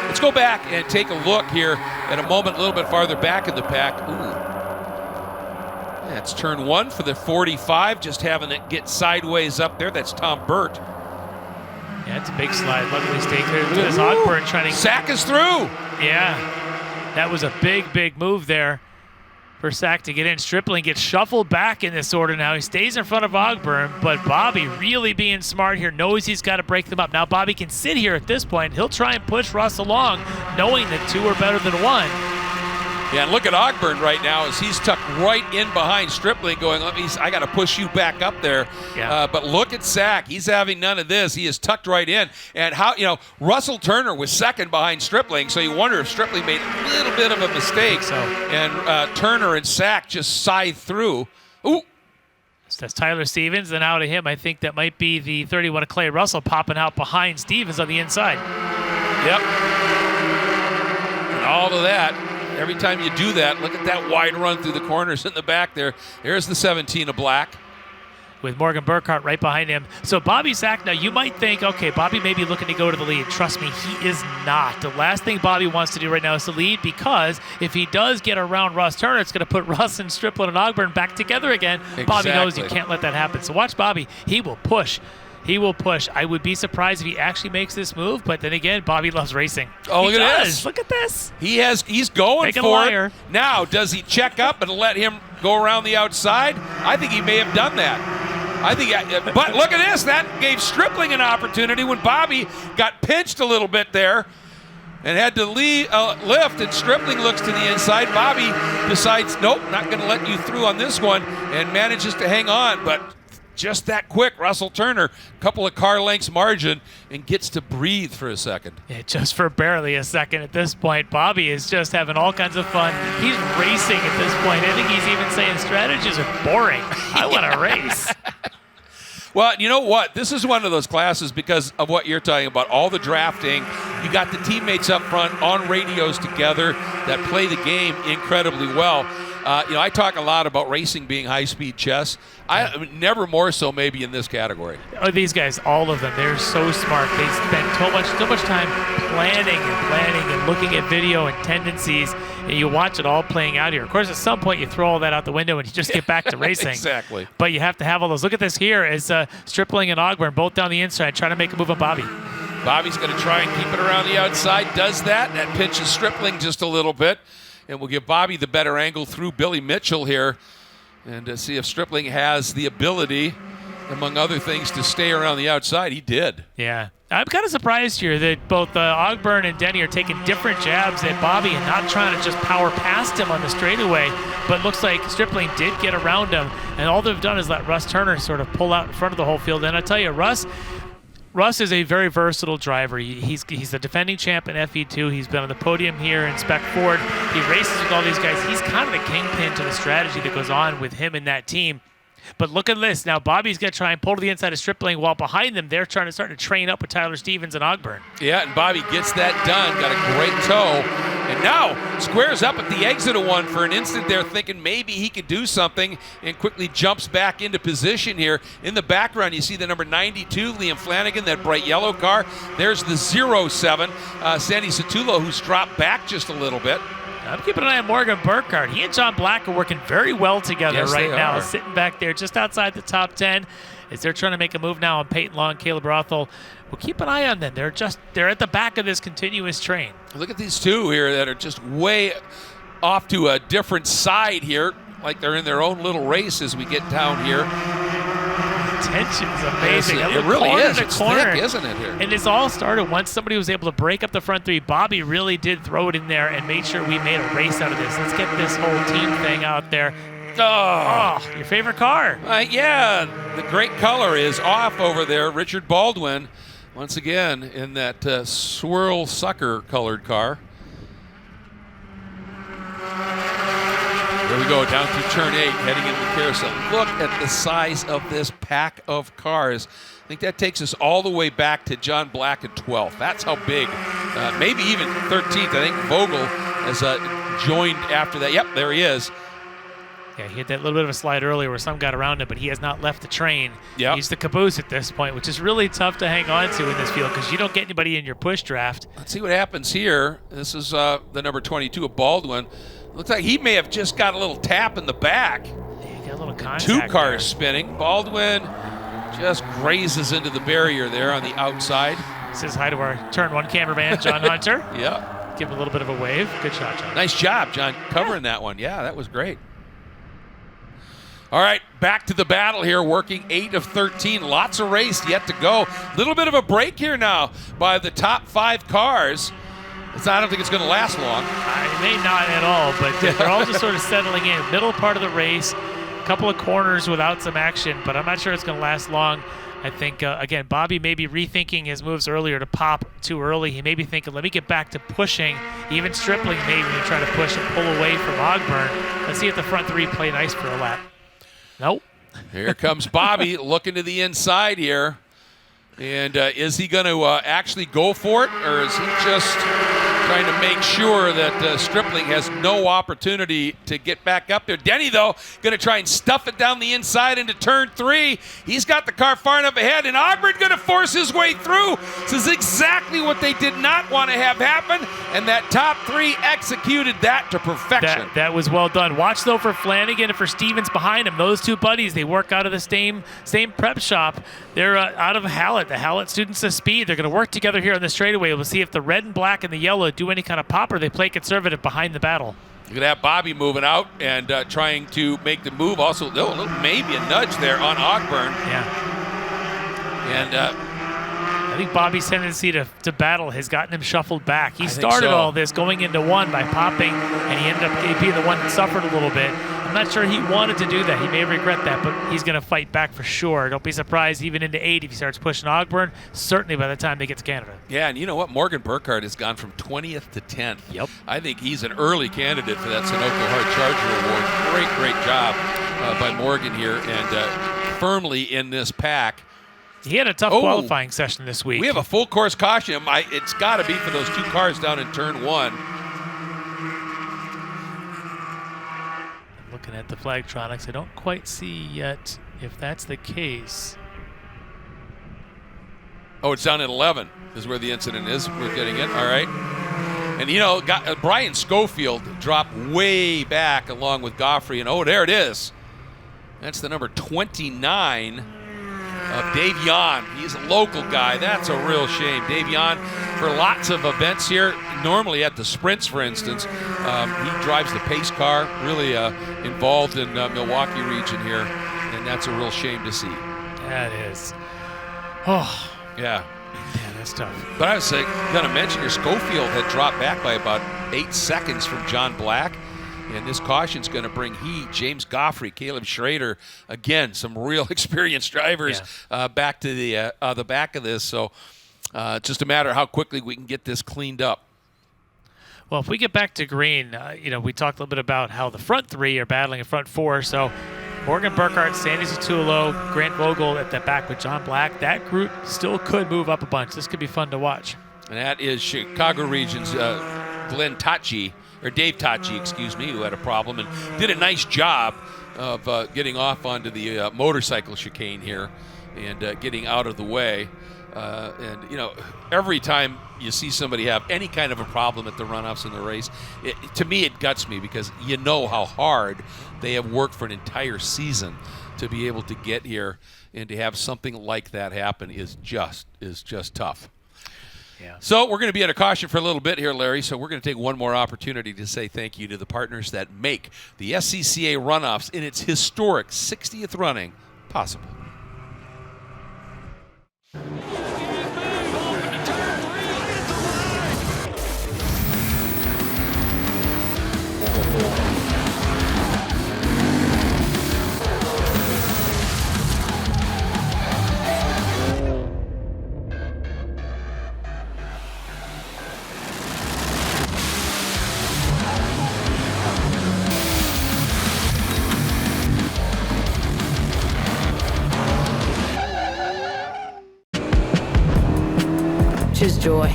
Let's go back and take a look here at a moment a little bit farther back in the pack. Ooh. That's turn one for the 45, just having it get sideways up there. That's Tom Burt. Yeah, it's a big slide. Luckily stayed clear. Look at this Ogburn trying to... Sack is through. Yeah, that was a big move there for Sack to get in. Stripling gets shuffled back in this order now. He stays in front of Ogburn, but Bobby really being smart here, knows he's got to break them up. Now Bobby can sit here at this point. He'll try and push Russ along, knowing that two are better than one. Yeah, and look at Ogburn right now as he's tucked right in behind Stripling going, I got to push you back up there. Yeah. But look at Sack. He's having none of this. He is tucked right in. And Russell Turner was second behind Stripling, so you wonder if Stripling made a little bit of a mistake. So. And Turner and Sack just scythed through. Ooh. So that's Tyler Stevens, and out of him, I think that might be the 31 of Clay Russell popping out behind Stevens on the inside. Yep. And all of that. Every time you do that, look at that wide run through the corners in the back there. There's the 17 of Black. With Morgan Burkhardt right behind him. So Bobby Sack, now you might think, okay, Bobby may be looking to go to the lead. Trust me, he is not. The last thing Bobby wants to do right now is to lead, because if he does get around Russ Turner, it's going to put Russ and Stripling and Ogburn back together again. Exactly. Bobby knows you can't let that happen. So watch Bobby. He will push. He will push. I would be surprised if he actually makes this move, but then again, Bobby loves racing. Oh, look at this. Look at this. He's going Make a for liar. it. Now, does he check up and let him go around the outside? I think he may have done that. But look at this. That gave Stripling an opportunity when Bobby got pinched a little bit there and had to lift, and Stripling looks to the inside. Bobby decides, nope, not going to let you through on this one, and manages to hang on. But just that quick, Russell Turner, couple of car lengths margin, and gets to breathe for a second. Yeah, just for barely a second at this point. Bobby is just having all kinds of fun. He's racing at this point. I think he's even saying strategies are boring. I want to race. Well, you know what? This is one of those classes because of what you're talking about, all the drafting. You got the teammates up front on radios together that play the game incredibly well. I talk a lot about racing being high-speed chess. Never more so maybe in this category. Oh, these guys, all of them, they're so smart. They spend so much time planning and looking at video and tendencies, and you watch it all playing out here. Of course, at some point, you throw all that out the window and you just get back to racing. Exactly. But you have to have all those. Look at this here as Stripling and Ogburn both down the inside trying to make a move on Bobby. Bobby's going to try and keep it around the outside, does that. That pinches Stripling just a little bit, and we'll give Bobby the better angle through Billy Mitchell here, and see if Stripling has the ability, among other things, to stay around the outside. He did. Yeah. I'm kind of surprised here that both Ogburn and Denny are taking different jabs at Bobby and not trying to just power past him on the straightaway, but looks like Stripling did get around him, and all they've done is let Russ Turner sort of pull out in front of the whole field. And I tell you, Russ is a very versatile driver. He's the defending champ in FE2. He's been on the podium here in Spec Ford. He races with all these guys. He's kind of the kingpin to the strategy that goes on with him and that team. But look at this. Now Bobby's going to try and pull to the inside of Stripling, while behind them they're trying to start to train up with Tyler Stevens and Ogburn. Yeah, and Bobby gets that done. Got a great toe. And now squares up at the exit of one for an instant there, thinking maybe he could do something, and quickly jumps back into position here. In the background, you see the number 92, Liam Flanagan, that bright yellow car. There's the 07, Sandy Satulo, who's dropped back just a little bit. I'm keeping an eye on Morgan Burkhardt. He and John Black are working very well together right now, sitting back there just outside the top 10 as they're trying to make a move now on Peyton Law and Caleb Rothel. We'll keep an eye on them. They're at the back of this continuous train. Look at these two here that are just way off to a different side here, like they're in their own little race as we get down here. Tension's amazing. Yes, it really is. It's corner. thick, isn't it, here? And this all started once somebody was able to break up the front three. Bobby really did throw it in there and made sure we made a race out of this. Let's get this whole team thing out there. Oh, your favorite car. Yeah, the great color is off over there. Richard Baldwin, once again, in that swirl sucker colored car. Here we go, down through turn 8, heading into the carousel. Look at the size of this pack of cars. I think that takes us all the way back to John Black at 12th. That's how big. Maybe even 13th. I think Vogel has joined after that. Yep, there he is. Yeah, he had that little bit of a slide earlier where some got around him, but he has not left the train. Yep. He's the caboose at this point, which is really tough to hang on to in this field because you don't get anybody in your push draft. Let's see what happens here. This is the number 22 of Baldwin. Looks like he may have just got a little tap in the back. Yeah, he got a little contact. Two cars there. spinning. Baldwin just grazes into the barrier there on the outside. Says hi to our turn 1 cameraman, John Hunter. Yep. Give him a little bit of a wave. Good shot, John. Nice job, John, covering that one. Yeah, that was great. All right, back to the battle here, working 8 of 13. Lots of race yet to go. Little bit of a break here now by the top 5 cars. I don't think it's going to last long. It may not at all, but they're all just sort of settling in. Middle part of the race, a couple of corners without some action, but I'm not sure it's going to last long. I think, again, Bobby may be rethinking his moves earlier to pop too early. He may be thinking, let me get back to pushing. Even Stripling maybe to try to push and pull away from Ogburn. Let's see if the front 3 play nice for a lap. Nope. Here comes Bobby looking to the inside here. And is he going to actually go for it, or is he just trying to make sure that Stripling has no opportunity to get back up there? Denny, though, going to try and stuff it down the inside into turn 3. He's got the car far enough ahead, and Ogburn going to force his way through. This is exactly what they did not want to have happen, and that top 3 executed that to perfection. That was well done. Watch, though, for Flanagan and for Stevens behind him. Those two buddies, they work out of the same prep shop. They're out of Hallett. The Hallett students of speed. They're going to work together here on the straightaway. We'll see if the red and black and the yellow do any kind of pop, or they play conservative behind the battle. You're going to have Bobby moving out and trying to make the move. Also, maybe a nudge there on Ogburn. Yeah. And I think Bobby's tendency to battle has gotten him shuffled back. He I think started so. all this going into 1 by popping, and he ended up being the one that suffered a little bit. I'm not sure he wanted to do that. He may regret that, but he's going to fight back for sure. Don't be surprised even into 8 if he starts pushing Ogburn, certainly by the time they get to Canada. yeah, and you know what? Morgan Burkhardt has gone from 20th to 10th. Yep. I think he's an early candidate for that Sunoco Hard Charger Award. Great job by Morgan here, and firmly in this pack. He had a tough qualifying session this week. We have a full course caution. It's got to be for those 2 cars down in turn 1. looking at the Flagtronics. I don't quite see yet if that's the case. Oh, it's down at 11 is where the incident is. We're getting it. All right. And, you know, Brian Schofield dropped way back along with Goffrey. And, oh, there it is. That's the number 29 of Dave Yon. He's a local guy. That's a real shame. Dave Yon, for lots of events here, normally at the sprints, for instance, he drives the pace car, really involved in Milwaukee region here. And that's a real shame to see. That is. Oh. Yeah. Yeah, that's tough. But I was going to mention here, Schofield had dropped back by about 8 seconds from John Black. And this caution's going to bring James Goffrey, Caleb Schrader, again, some real experienced drivers back to the back of this. So just a matter of how quickly we can get this cleaned up. Well, if we get back to green, we talked a little bit about how the front three are battling in front four. So Morgan Burkhart, Sandy Satullo, Grant Vogel at the back with John Black. That group still could move up a bunch. This could be fun to watch. And that is Chicago Region's Glenn Tachi, or Dave Tachi, excuse me, who had a problem and did a nice job of getting off onto the motorcycle chicane here and getting out of the way. And, you know, every time you see somebody have any kind of a problem at the runoffs in the race, to me it guts me because you know how hard they have worked for an entire season to be able to get here, and to have something like that happen is just tough. Yeah. So we're going to be at a caution for a little bit here, Larry, so we're going to take one more opportunity to say thank you to the partners that make the SCCA Runoffs in its historic 60th running possible. Choose joy.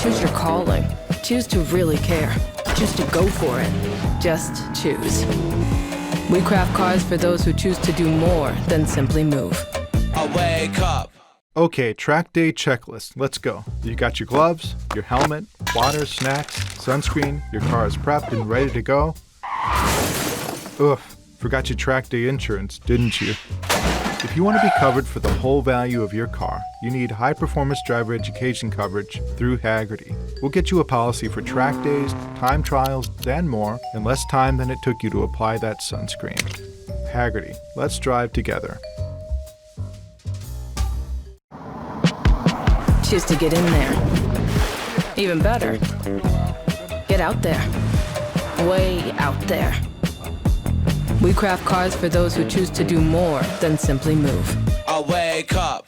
Choose your calling. Choose to really care. Choose to go for it. Just choose. We craft cars for those who choose to do more than simply move. I wake up. Okay, track day checklist. Let's go. You got your gloves, your helmet, water, snacks, sunscreen, your car is prepped and ready to go. Ugh, forgot your track day insurance, didn't you? If you want to be covered for the whole value of your car, you need high-performance driver education coverage through Hagerty. We'll get you a policy for track days, time trials, and more in less time than it took you to apply that sunscreen. Hagerty, let's drive together. Choose to get in there. Even better, get out there. Way out there. We craft cars for those who choose to do more than simply move. I wake up.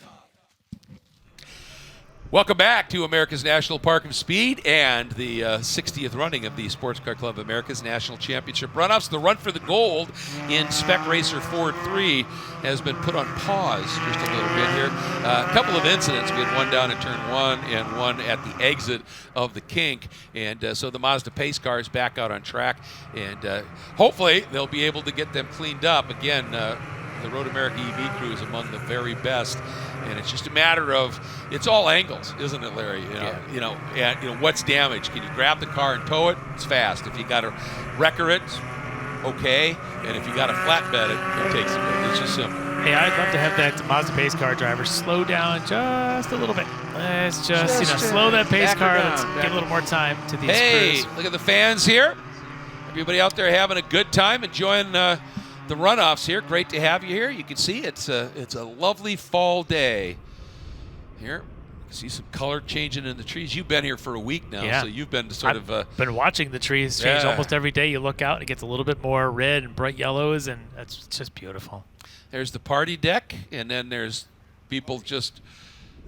Welcome back to America's National Park of Speed and the 60th running of the Sports Car Club of America's National Championship Runoffs. The run for the gold in Spec Racer Ford 3 has been put on pause just a little bit here. A couple of incidents. We had one down at turn 1 and one at the exit of the kink. And so the Mazda pace car is back out on track. And hopefully they'll be able to get them cleaned up. Again, the Road America EV crew is among the very best. And it's just a matter of, it's all angles, isn't it, Larry? What's damaged? Can you grab the car and tow it? It's fast. If you got to wrecker it, okay. And if you got to flatbed it, it takes a bit. It's just simple. Hey, I'd love to have that Mazda pace car driver slow down just a little bit. Let's just slow that pace car. Let's give a little more time to these crews. Look at the fans here. Everybody out there having a good time, enjoying the runoffs here. Great to have you here. You can see it's a lovely fall day here. You can see some color changing in the trees. You've been here for a week now, so you've been been watching the trees change almost every day. You look out, and it gets a little bit more red and bright yellows, and it's just beautiful. There's the party deck, and then there's people just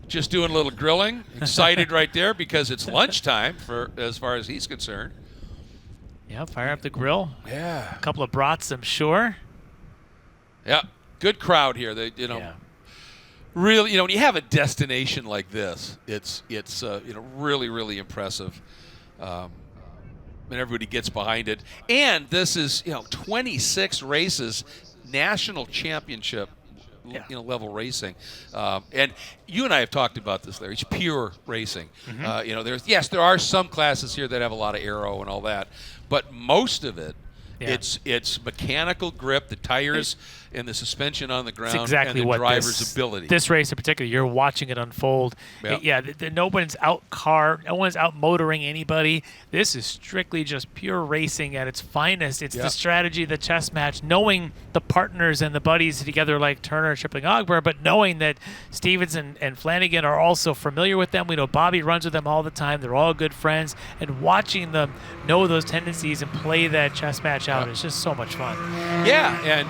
doing a little grilling. Excited right there because it's lunchtime as far as he's concerned. Yeah, fire up the grill. Yeah. A couple of brats, I'm sure. Yeah, good crowd here. Really, when you have a destination like this, it's really, really impressive. and everybody gets behind it. And this is 26 races, national championship. Level racing, and you and I have talked about this. There, it's pure racing. There are some classes here that have a lot of aero and all that, but most of it, it's mechanical grip, the tires, and the suspension on the ground, it's exactly and the what driver's ability. This race in particular, you're watching it unfold. No one's no one's out motoring anybody. This is strictly just pure racing at its finest. It's the strategy, the chess match, knowing the partners and the buddies together like Turner, Tripling, Ogburn, but knowing that Stevens and Flanagan are also familiar with them. We know Bobby runs with them all the time. They're all good friends, and watching them know those tendencies and play that chess match out is just so much fun. Yeah, and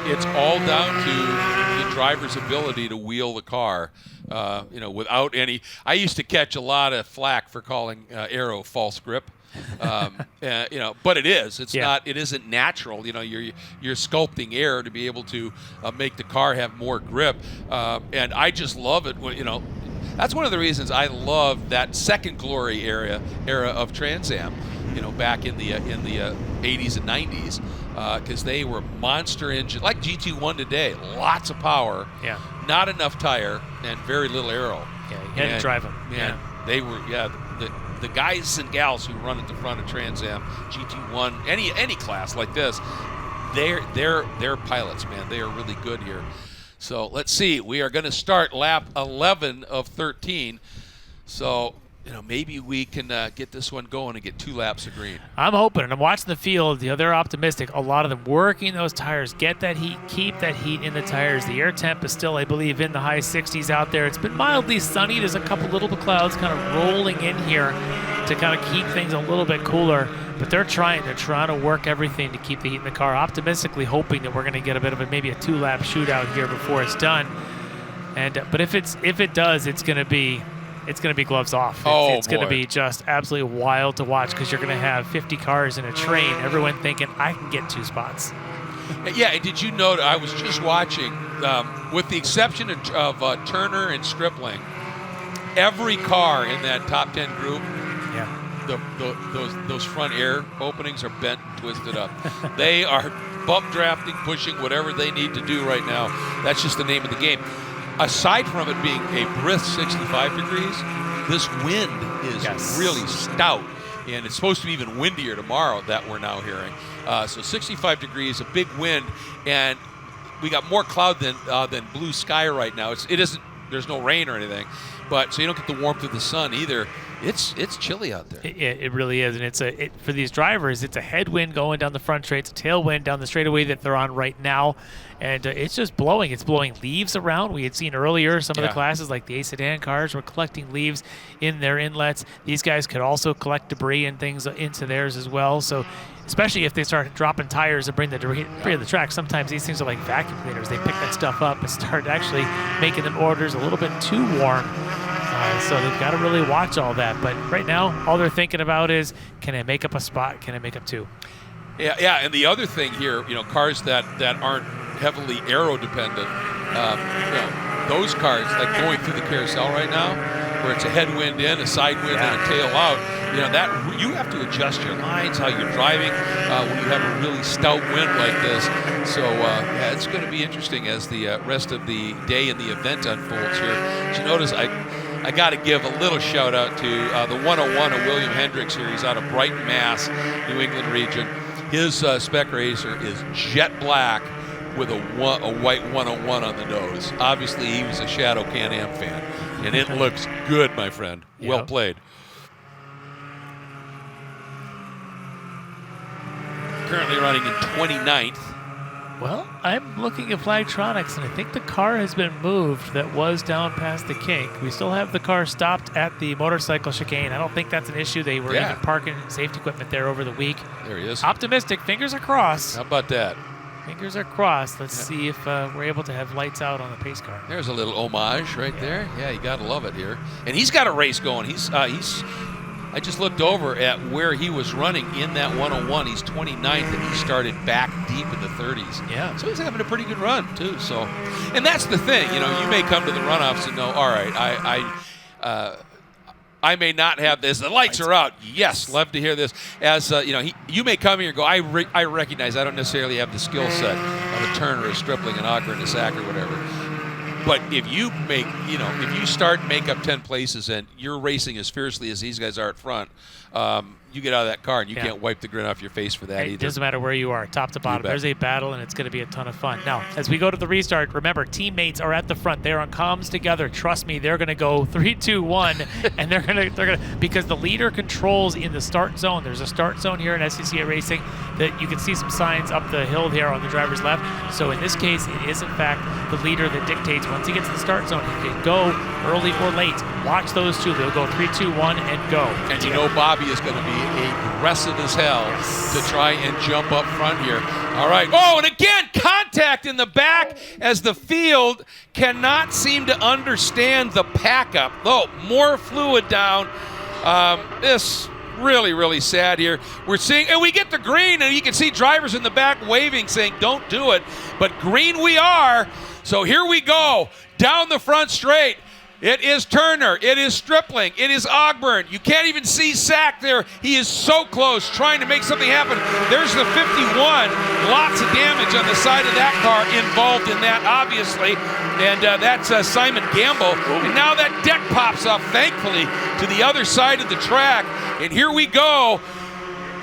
it's all down to the driver's ability to wheel the car, without any. I used to catch a lot of flack for calling aero false grip, but it is. It's not. It isn't natural. You're sculpting air to be able to make the car have more grip, and I just love it. That's one of the reasons I love that second glory era of Trans Am. Back in the 80s and 90s, because they were monster engine, like GT1 today. Lots of power, not enough tire, and very little aero. Yeah, you had to drive them. They were the guys and gals who run at the front of Trans Am, GT1, any class like this, they're pilots, man. They are really good here. So let's see. We are going to start lap 11 of 13. So. Maybe we can get this one going and get 2 laps of green. I'm hoping, and I'm watching the field. They're optimistic. A lot of them working those tires, get that heat, keep that heat in the tires. The air temp is still, I believe, in the high 60s out there. It's been mildly sunny. There's a couple little clouds kind of rolling in here to kind of keep things a little bit cooler. But they're trying to work everything to keep the heat in the car. Optimistically hoping that we're going to get a bit of maybe a 2-lap shootout here before it's done. And but if it does, it's going to be gloves off. It's going to be just absolutely wild to watch, because you're going to have 50 cars in a train, everyone thinking, I can get 2 spots. Yeah, and did you know, I was just watching, with the exception of Turner and Stripling, every car in that top 10 group, those front air openings are bent and twisted up. They are bump drafting, pushing, whatever they need to do right now. That's just the name of the game. Aside from it being a brisk 65 degrees, this wind is really stout, and it's supposed to be even windier tomorrow that we're now hearing. So 65 degrees, a big wind, and we got more cloud than blue sky right now. It isn't. There's no rain or anything, but so you don't get the warmth of the sun either. It's chilly out there. It really is, and for these drivers, it's a headwind going down the front straight, it's a tailwind down the straightaway that they're on right now, and it's just blowing. It's blowing leaves around. We had seen earlier some of the classes, like the A sedan cars, were collecting leaves in their inlets. These guys could also collect debris and things into theirs as well. So, especially if they start dropping tires and bring the debris to the track, sometimes these things are like vacuum cleaners. They pick that stuff up and start actually making them orders a little bit too warm. So they've got to really watch all that. But right now, all they're thinking about is, can I make up a spot? Can I make up 2? Yeah, and the other thing here, cars that aren't heavily aero dependent, those cars, like going through the carousel right now, where it's a headwind in, a side wind, and a tail out, that you have to adjust your lines, how you're driving, when you have a really stout wind like this. So, it's going to be interesting as the rest of the day and the event unfolds here. Did you notice I got to give a little shout out to the 101 of William Hendricks here. He's out of Brighton, Mass, New England region. His Spec Racer is jet black with a white 101 on the nose. Obviously, he was a Shadow Can-Am fan, and it looks good, my friend. Yep. Well played. Currently running in 29th. Well, I'm looking at Flagtronics, and I think the car has been moved that was down past the kink. We still have the car stopped at the motorcycle chicane. I don't think that's an issue. They were even parking safety equipment there over the week. There he is. Optimistic. Fingers are crossed. How about that? Fingers are crossed. Let's see if we're able to have lights out on the pace car. There's a little homage right there. Yeah, you got to love it here. And he's got a race going. I just looked over at where he was running in that 101. He's 29th, and he started back deep in the 30s. Yeah. So he's having a pretty good run, too. So, and that's the thing. You may come to the runoffs and know, all right, I may not have this. The lights are out. Yes, love to hear this. As you may come here and go, I recognize I don't necessarily have the skill set of a Turner, a Stripling, an Ogburn, a Sack, or whatever. But if you if you start and make up 10 places and you're racing as fiercely as these guys are at front, you get out of that car and you can't wipe the grin off your face for that either. It doesn't matter where you are, top to bottom. There's a battle, and it's going to be a ton of fun. Now, as we go to the restart, remember, teammates are at the front. They're on comms together. Trust me, they're going to go 3, 2, 1, and they're going to because the leader controls in the start zone. There's a start zone here in SCCA Racing that you can see some signs up the hill here on the driver's left. So in this case, it is in fact the leader that dictates once he gets to the start zone, he can go early or late. Watch those two. They'll go 3, 2, 1, and go. And you know Bobby is going to be aggressive as hell to try and jump up front here. All right. Oh, and again, contact in the back as the field cannot seem to understand the pack up. Oh, more fluid down. This really, really sad here. We're seeing, and we get the green, and you can see drivers in the back waving, saying, don't do it. But green we are. So here we go. Down the front straight. It is Turner. It is Stripling. It is Ogburn. You can't even see Sack there. He is so close, trying to make something happen. There's the 51. Lots of damage on the side of that car involved in that, obviously. And that's Simon Gamble. And now that deck pops up, thankfully, to the other side of the track. And here we go.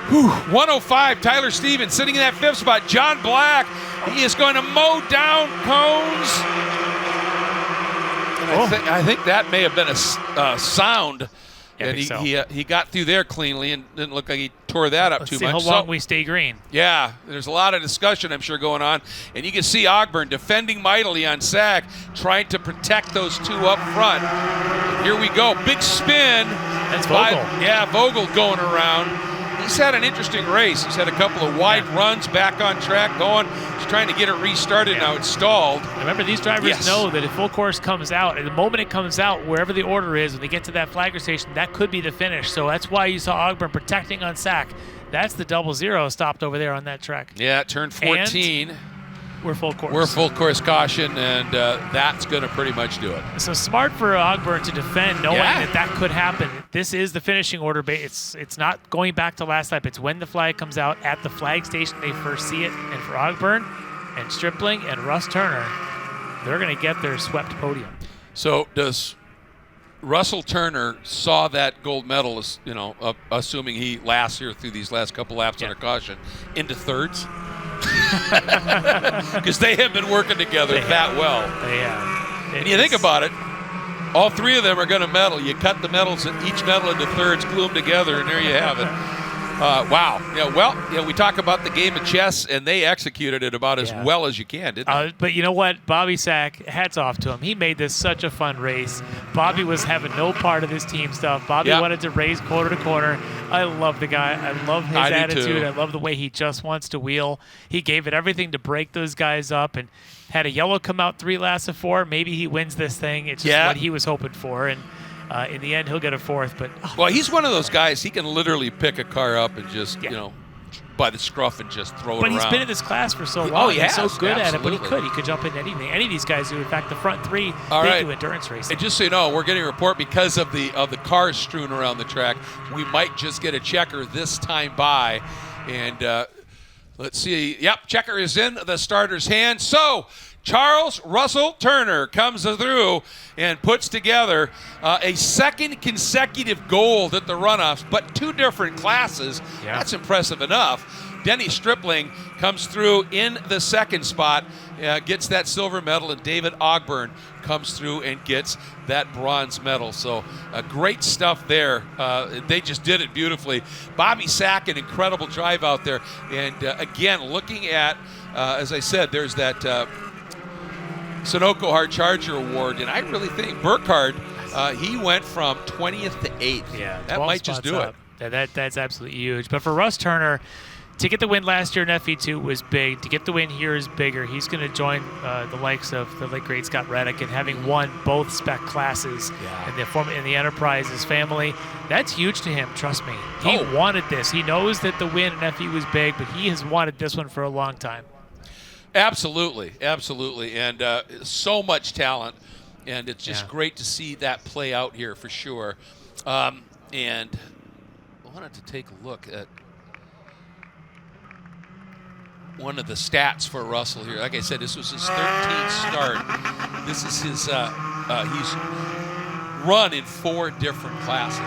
105, Tyler Stevens sitting in that 5th spot. John Black, he is going to mow down cones. I think that may have been a sound. Yeah, and so. he got through there cleanly and didn't look like he tore that up too See much. how long we stay green. Yeah, there's a lot of discussion, I'm sure, going on. And you can see Ogburn defending mightily on Sack, trying to protect those two up front. And here we go. Big spin. That's Vogel. Vogel going around. He's had an interesting race. He's had a couple of wide runs, back on track, going. He's trying to get it restarted. Now it's stalled. Remember, these drivers know that if full course comes out, and the moment it comes out, wherever the order is, when they get to that flagger station, that could be the finish. So that's why you saw Ogburn protecting on Sack. That's the 00 stopped over there on that track. Yeah, turn 14. And we're full course. We're full course caution, and that's going to pretty much do it. So smart for Ogburn to defend, knowing that could happen. This is the finishing order. It's not going back to last lap. It's when the flag comes out at the flag station they first see it. And for Ogburn and Stripling and Russ Turner, they're going to get their swept podium. So does Russell Turner saw that gold medal, assuming he lasts here through these last couple laps under caution, into thirds? Because they have been working together well. They have. And you think about it, all three of them are going to medal. You cut the medals, each medal into thirds, glue them together, and there you have it. Wow. We talk about the game of chess, and they executed it about as well as you can, didn't they? But you know what? Bobby Sack, hats off to him. He made this such a fun race. Bobby was having no part of this team stuff. Bobby wanted to race corner to corner. I love the guy. I love his attitude. I love the way he just wants to wheel. He gave it everything to break those guys up and had a yellow come out 3 laps of 4. Maybe he wins this thing. It's just what he was hoping for. And in the end, he'll get a 4th. But he's one of those guys. He can literally pick a car up and just, by the scruff and just throw it around. But he's been in this class for so long. Oh, yeah, he's so good at it. But he could jump into anything. Any of these guys do. In fact, the front 3, they do endurance racing. And just so you know, we're getting a report because of the cars strewn around the track. We might just get a checker this time by, and let's see. Yep, checker is in the starter's hand. So Charles Russell Turner comes through and puts together a second consecutive gold at the runoffs, but 2 different classes. Yeah. That's impressive enough. Denny Stripling comes through in the 2nd spot, gets that silver medal, and David Ogburn comes through and gets that bronze medal. So great stuff there. They just did it beautifully. Bobby Sack, an incredible drive out there. And again, looking at, as I said, there's that Sunoco Hard Charger Award, and I really think Burkhardt, he went from 20th to 8th. Yeah, that might just do it. That's absolutely huge. But for Russ Turner, to get the win last year in FE2 was big. To get the win here is bigger. He's going to join the likes of the late great Scott Reddick, and having won both Spec classes in the Enterprises family, that's huge to him. Trust me, he wanted this. He knows that the win in FE was big, but he has wanted this one for a long time. Absolutely, and so much talent, and it's just great to see that play out here for sure. And I wanted to take a look at one of the stats for Russell here. Like I said, this was his 13th start. This is his, he's run in 4 different classes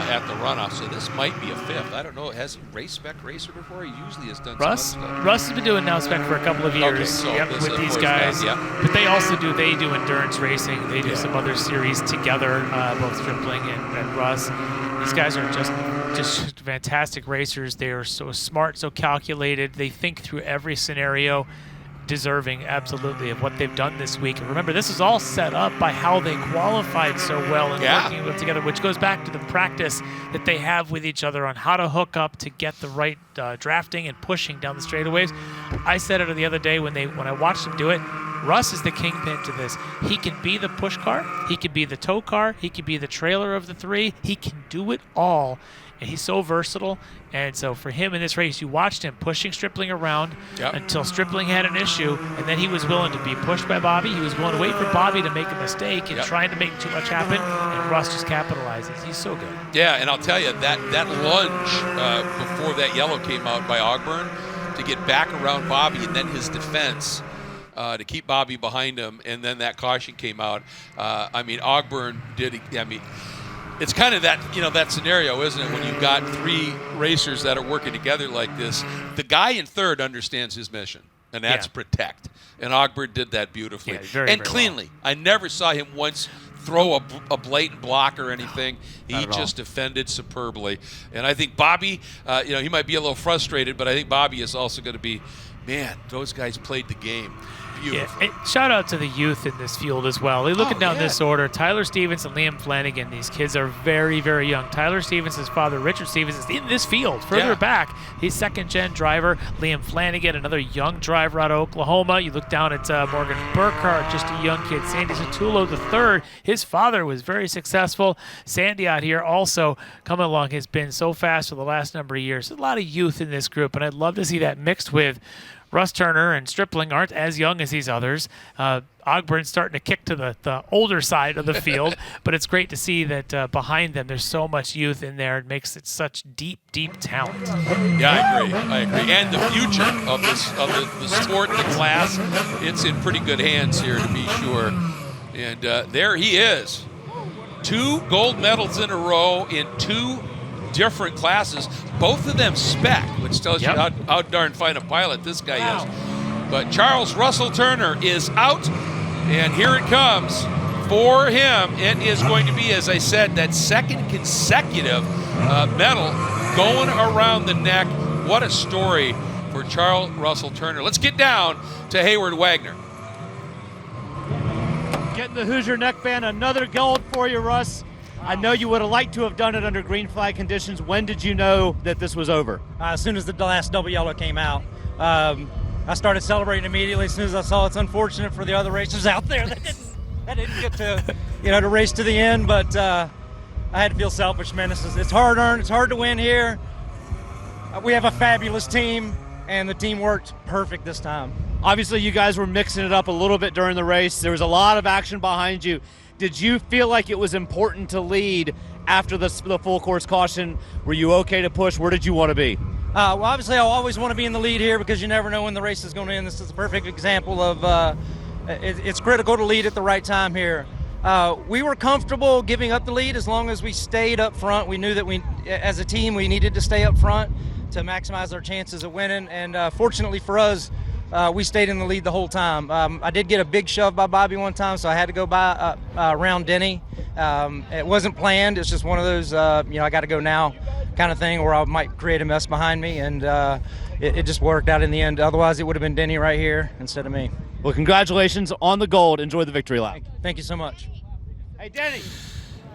at the runoff, so this might be a 5th. I don't know. Has he raced Spec Racer before? He usually has done Russ? some other stuff. Russ has been doing now Spec for a couple of years. Okay, so yep, this, with of these course, guys. yeah. But they also do endurance racing. They do some other series together, both Stripling and Russ. These guys are just fantastic racers. They are so smart, so calculated. They think through every scenario, deserving absolutely of what they've done this week. And remember, this is all set up by how they qualified so well and working with together, which goes back to the practice that they have with each other on how to hook up to get the right drafting and pushing down the straightaways. I said it the other day when I watched them do it. Russ is the kingpin to this. He can be the push car, he can be the tow car, he can be the trailer of the 3. He can do it all, and he's so versatile. And so for him in this race, you watched him pushing Stripling around until Stripling had an issue, and then he was willing to be pushed by Bobby. He was willing to wait for Bobby to make a mistake and trying to make too much happen, and Russ just capitalizes. He's so good. Yeah, and I'll tell you, that lunge before that yellow came out by Ogburn to get back around Bobby, and then his defense to keep Bobby behind him, and then that caution came out. I mean, Ogburn did. I mean, it's kind of that, that scenario, isn't it? When you've got 3 racers that are working together like this, the guy in third understands his mission, and that's protect. And Ogburn did that beautifully very cleanly. well. I never saw him once throw a blatant block or anything. He just defended superbly. And I think Bobby, he might be a little frustrated, but I think Bobby is also going to be, man, those guys played the game. Beautiful. Yeah, and shout out to the youth in this field as well. Looking down this order, Tyler Stevens and Liam Flanagan. These kids are very, very young. Tyler Stevens' his father, Richard Stevens, is in this field further back. He's second-gen driver. Liam Flanagan, another young driver out of Oklahoma. You look down at Morgan Burkhart, just a young kid. Sandy Satullo III, his father was very successful. Sandy out here also coming along has been so fast for the last number of years. There's a lot of youth in this group, and I'd love to see that mixed with Russ Turner and Stripling aren't as young as these others. Ogburn's starting to kick to the older side of the field, but it's great to see that behind them there's so much youth in there. It makes it such deep, deep talent. Yeah, I agree. And the future of the sport, the class, it's in pretty good hands here, to be sure. And there he is. 2 gold medals in a row in 2 different classes, both of them Spec, which tells you how darn fine a pilot this guy is. But Charles Russell Turner is out, and here it comes for him. It is going to be, as I said, that 2nd consecutive medal going around the neck. What a story for Charles Russell Turner. Let's get down to Hayward Wagner. Getting the Hoosier neckband, another gold for you, Russ. I know you would have liked to have done it under green flag conditions. When did you know that this was over? As soon as the last double yellow came out, I started celebrating immediately as soon as I saw. It's unfortunate for the other racers out there that didn't get to, to race to the end. But I had to feel selfish, man. It's hard earned. It's hard to win here. We have a fabulous team, and the team worked perfect this time. Obviously, you guys were mixing it up a little bit during the race. There was a lot of action behind you. Did you feel like it was important to lead after the full course caution? Were you okay to push? Where did you want to be? Well, obviously, I always want to be in the lead here because you never know when the race is going to end. This is a perfect example of it's critical to lead at the right time here. We were comfortable giving up the lead as long as we stayed up front. We knew that as a team, we needed to stay up front to maximize our chances of winning. And fortunately for us, we stayed in the lead the whole time. I did get a big shove by Bobby one time, so I had to go by around Denny. It wasn't planned. It's just one of those, I got to go now kind of thing where I might create a mess behind me, and it just worked out in the end. Otherwise, it would have been Denny right here instead of me. Well, congratulations on the gold. Enjoy the victory lap. Thank you so much. Hey, Denny.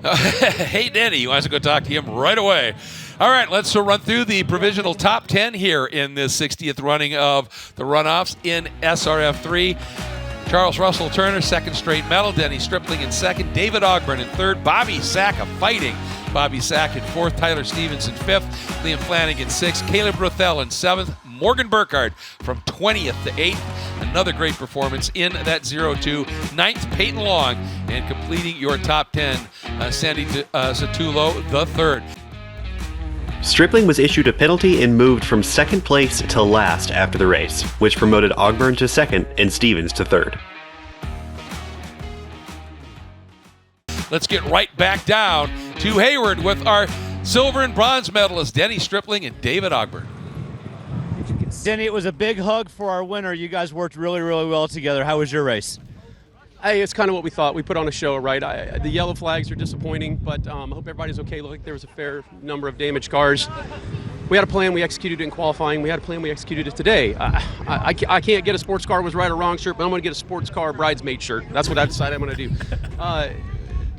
Hey, Denny. He wants to go talk to him right away. All right, let's run through the provisional top 10 here in this 60th running of the runoffs in SRF3. Charles Russell Turner, 2nd straight medal. Denny Stripling in 2nd. David Ogburn in 3rd. Bobby Sack, a fighting Bobby Sack in 4th. Tyler Stevens in 5th. Liam Flanagan 6th. Caleb Rothell in 7th. Morgan Burkhart from 20th to 8th. another great performance in that 0-2. Ninth, Peyton Long, and completing your top 10, Sandy Satullo, the third. Stripling was issued a penalty and moved from second place to last after the race, which promoted Ogburn to second and Stevens to third. Let's get right back down to Hayward with our silver and bronze medalists, Denny Stripling and David Ogburn. Denny, it was a big hug for our winner. You guys worked really, really well together. How was your race? Hey, it's kind of what we thought. We put on a show, right? The yellow flags are disappointing, but I hope everybody's okay. Look, there was a fair number of damaged cars. We had a plan. We executed it in qualifying. We had a plan. We executed it today. I can't get a sports car was right or wrong shirt, but I'm going to get a sports car bridesmaid shirt. That's what I decided I'm going to do.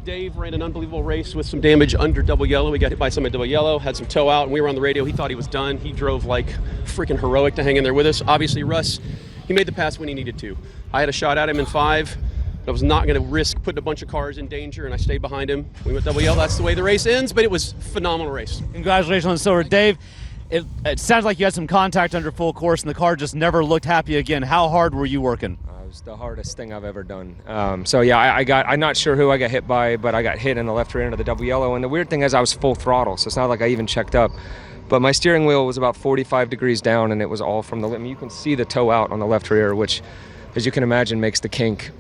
Dave ran an unbelievable race with some damage under double yellow. We got hit by some at double yellow, had some toe out, and we were on the radio. He thought he was done. He drove like freaking heroic to hang in there with us. Obviously, Russ, he made the pass when he needed to. I had a shot at him in 5. I was not going to risk putting a bunch of cars in danger, and I stayed behind him. We went double yellow. That's the way the race ends, but it was a phenomenal race. Congratulations on the silver. Dave, it sounds like you had some contact under full course, and the car just never looked happy again. How hard were you working? It was the hardest thing I've ever done. So yeah, I'm not sure who I got hit by, but I got hit in the left rear end of the double yellow. And the weird thing is I was full throttle, so it's not like I even checked up. But my steering wheel was about 45 degrees down, and it was all from the limb. You can see the toe out on the left rear, which, as you can imagine, makes the kink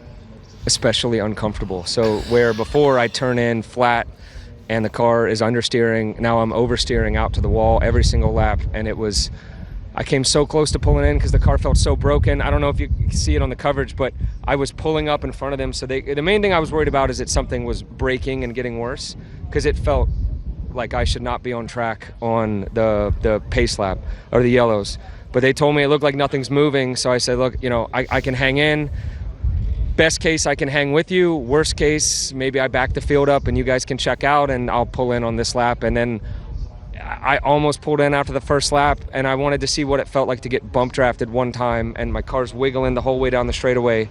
especially uncomfortable. So where before I turn in flat and the car is understeering, now I'm oversteering out to the wall every single lap, and I came so close to pulling in because the car felt so broken. I don't know if you can see it on the coverage, but I was pulling up in front of them. So the main thing I was worried about is that something was breaking and getting worse, because it felt like I should not be on track on the pace lap or the yellows. But they told me it looked like nothing's moving. So I said, look, I can hang in. Best case, I can hang with you. Worst case, maybe I back the field up and you guys can check out and I'll pull in on this lap. And then I almost pulled in after the first lap, and I wanted to see what it felt like to get bump drafted one time, and my car's wiggling the whole way down the straightaway.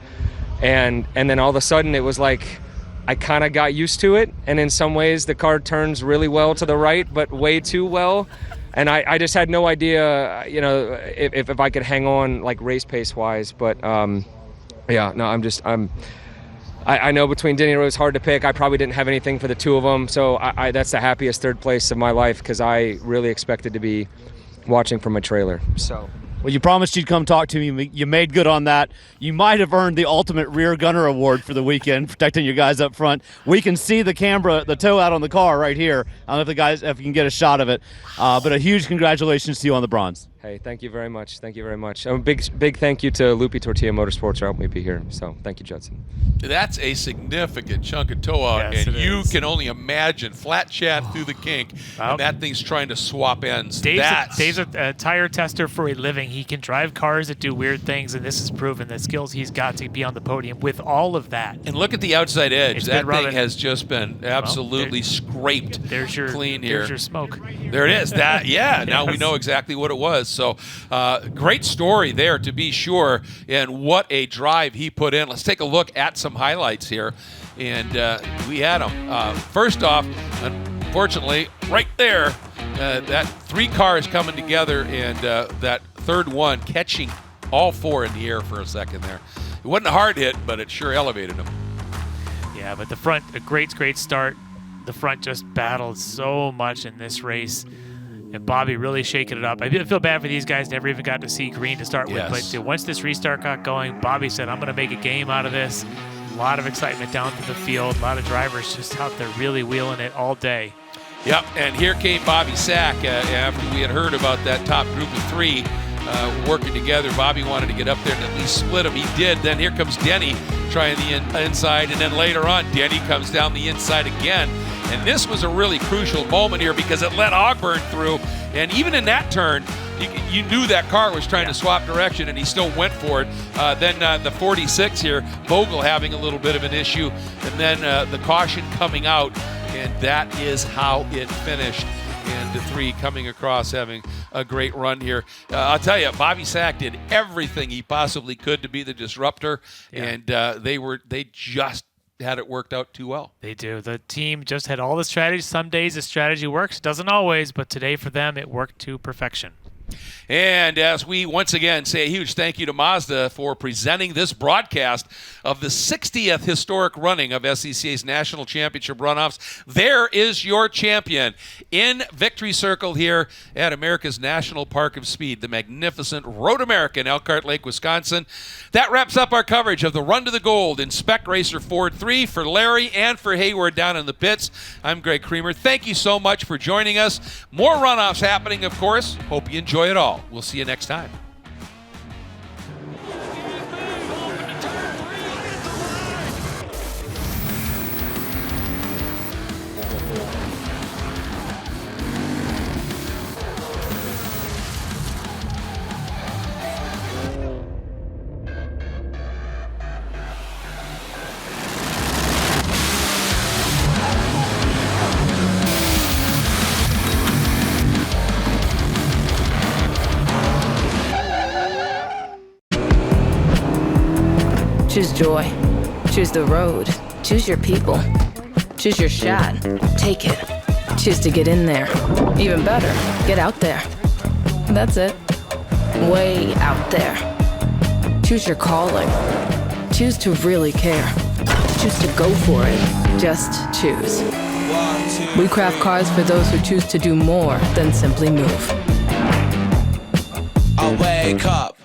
And then all of a sudden it was like I kind of got used to it, and in some ways the car turns really well to the right, but way too well. And I just had no idea, if I could hang on like race pace wise. But I know between Denny and Rose, hard to pick. I probably didn't have anything for the two of them, so that's the happiest third place of my life, because I really expected to be watching from my trailer. So. Well, you promised you'd come talk to me. You made good on that. You might have earned the ultimate rear gunner award for the weekend, protecting your guys up front. We can see the camera, the toe out on the car right here. I don't know if you can get a shot of it. But a huge congratulations to you on the bronze. Hey, thank you very much. Thank you very much. A big thank you to Loopy Tortilla Motorsports for helping me be here. So thank you, Judson. That's a significant chunk of toe out, Yes, and you is. can only imagine flat chat through the kink, and that thing's trying to swap ends. Dave's a tire tester for a living. He can drive cars that do weird things, and this has proven the skills he's got to be on the podium with all of that. And look at the outside edge. It's That been thing rubbing. has just been absolutely scraped There's your clean here. There's your smoke. There it is. Now we Yes. know exactly what it was. So great story there, to be sure, and what a drive he put in. Let's take a look at some highlights here. And we had them. First off, unfortunately, right there, that 3 cars coming together, and that third one catching all 4 in the air for a second there. It wasn't a hard hit, but it sure elevated them. Yeah, but the front, a great start. The front just battled so much in this race. And Bobby really shaking it up. I feel bad for these guys. Never even got to see green to start with. But once this restart got going, Bobby said, I'm going to make a game out of this. A lot of excitement down through the field. A lot of drivers just out there really wheeling it all day. Yep, and here came Bobby Sack after we had heard about that top group of 3 working together. Bobby wanted to get up there and at least split them. He did. Then here comes Denny trying the inside, and then later on, Denny comes down the inside again. And this was a really crucial moment here because it let Ogburn through. And even in that turn, you knew that car was trying to swap direction, and he still went for it. Then the 46 here, Bogle having a little bit of an issue, and then the caution coming out, and that is how it finished. And the 3 coming across having a great run here. I'll tell you, Bobby Sack did everything he possibly could to be the disruptor, and they just had it worked out too well. They do. The team just had all the strategies. Some days the strategy works, doesn't always, but today for them it worked to perfection. And as we once again say a huge thank you to Mazda for presenting this broadcast of the 60th historic running of SCCA's National Championship Runoffs, there is your champion in victory circle here at America's National Park of Speed, the magnificent Road America in Elkhart Lake, Wisconsin. That wraps up our coverage of the Run to the Gold in Spec Racer Ford 3 for Larry and for Hayward down in the pits. I'm Greg Creamer. Thank you so much for joining us. More runoffs happening, of course. Hope you enjoy it all. We'll see you next time. Choose joy. Choose the road. Choose your people. Choose your shot. Take it. Choose to get in there. Even better, get out there. That's it. Way out there. Choose your calling. Choose to really care. Choose to go for it. Just choose. We craft cars for those who choose to do more than simply move. I wake up.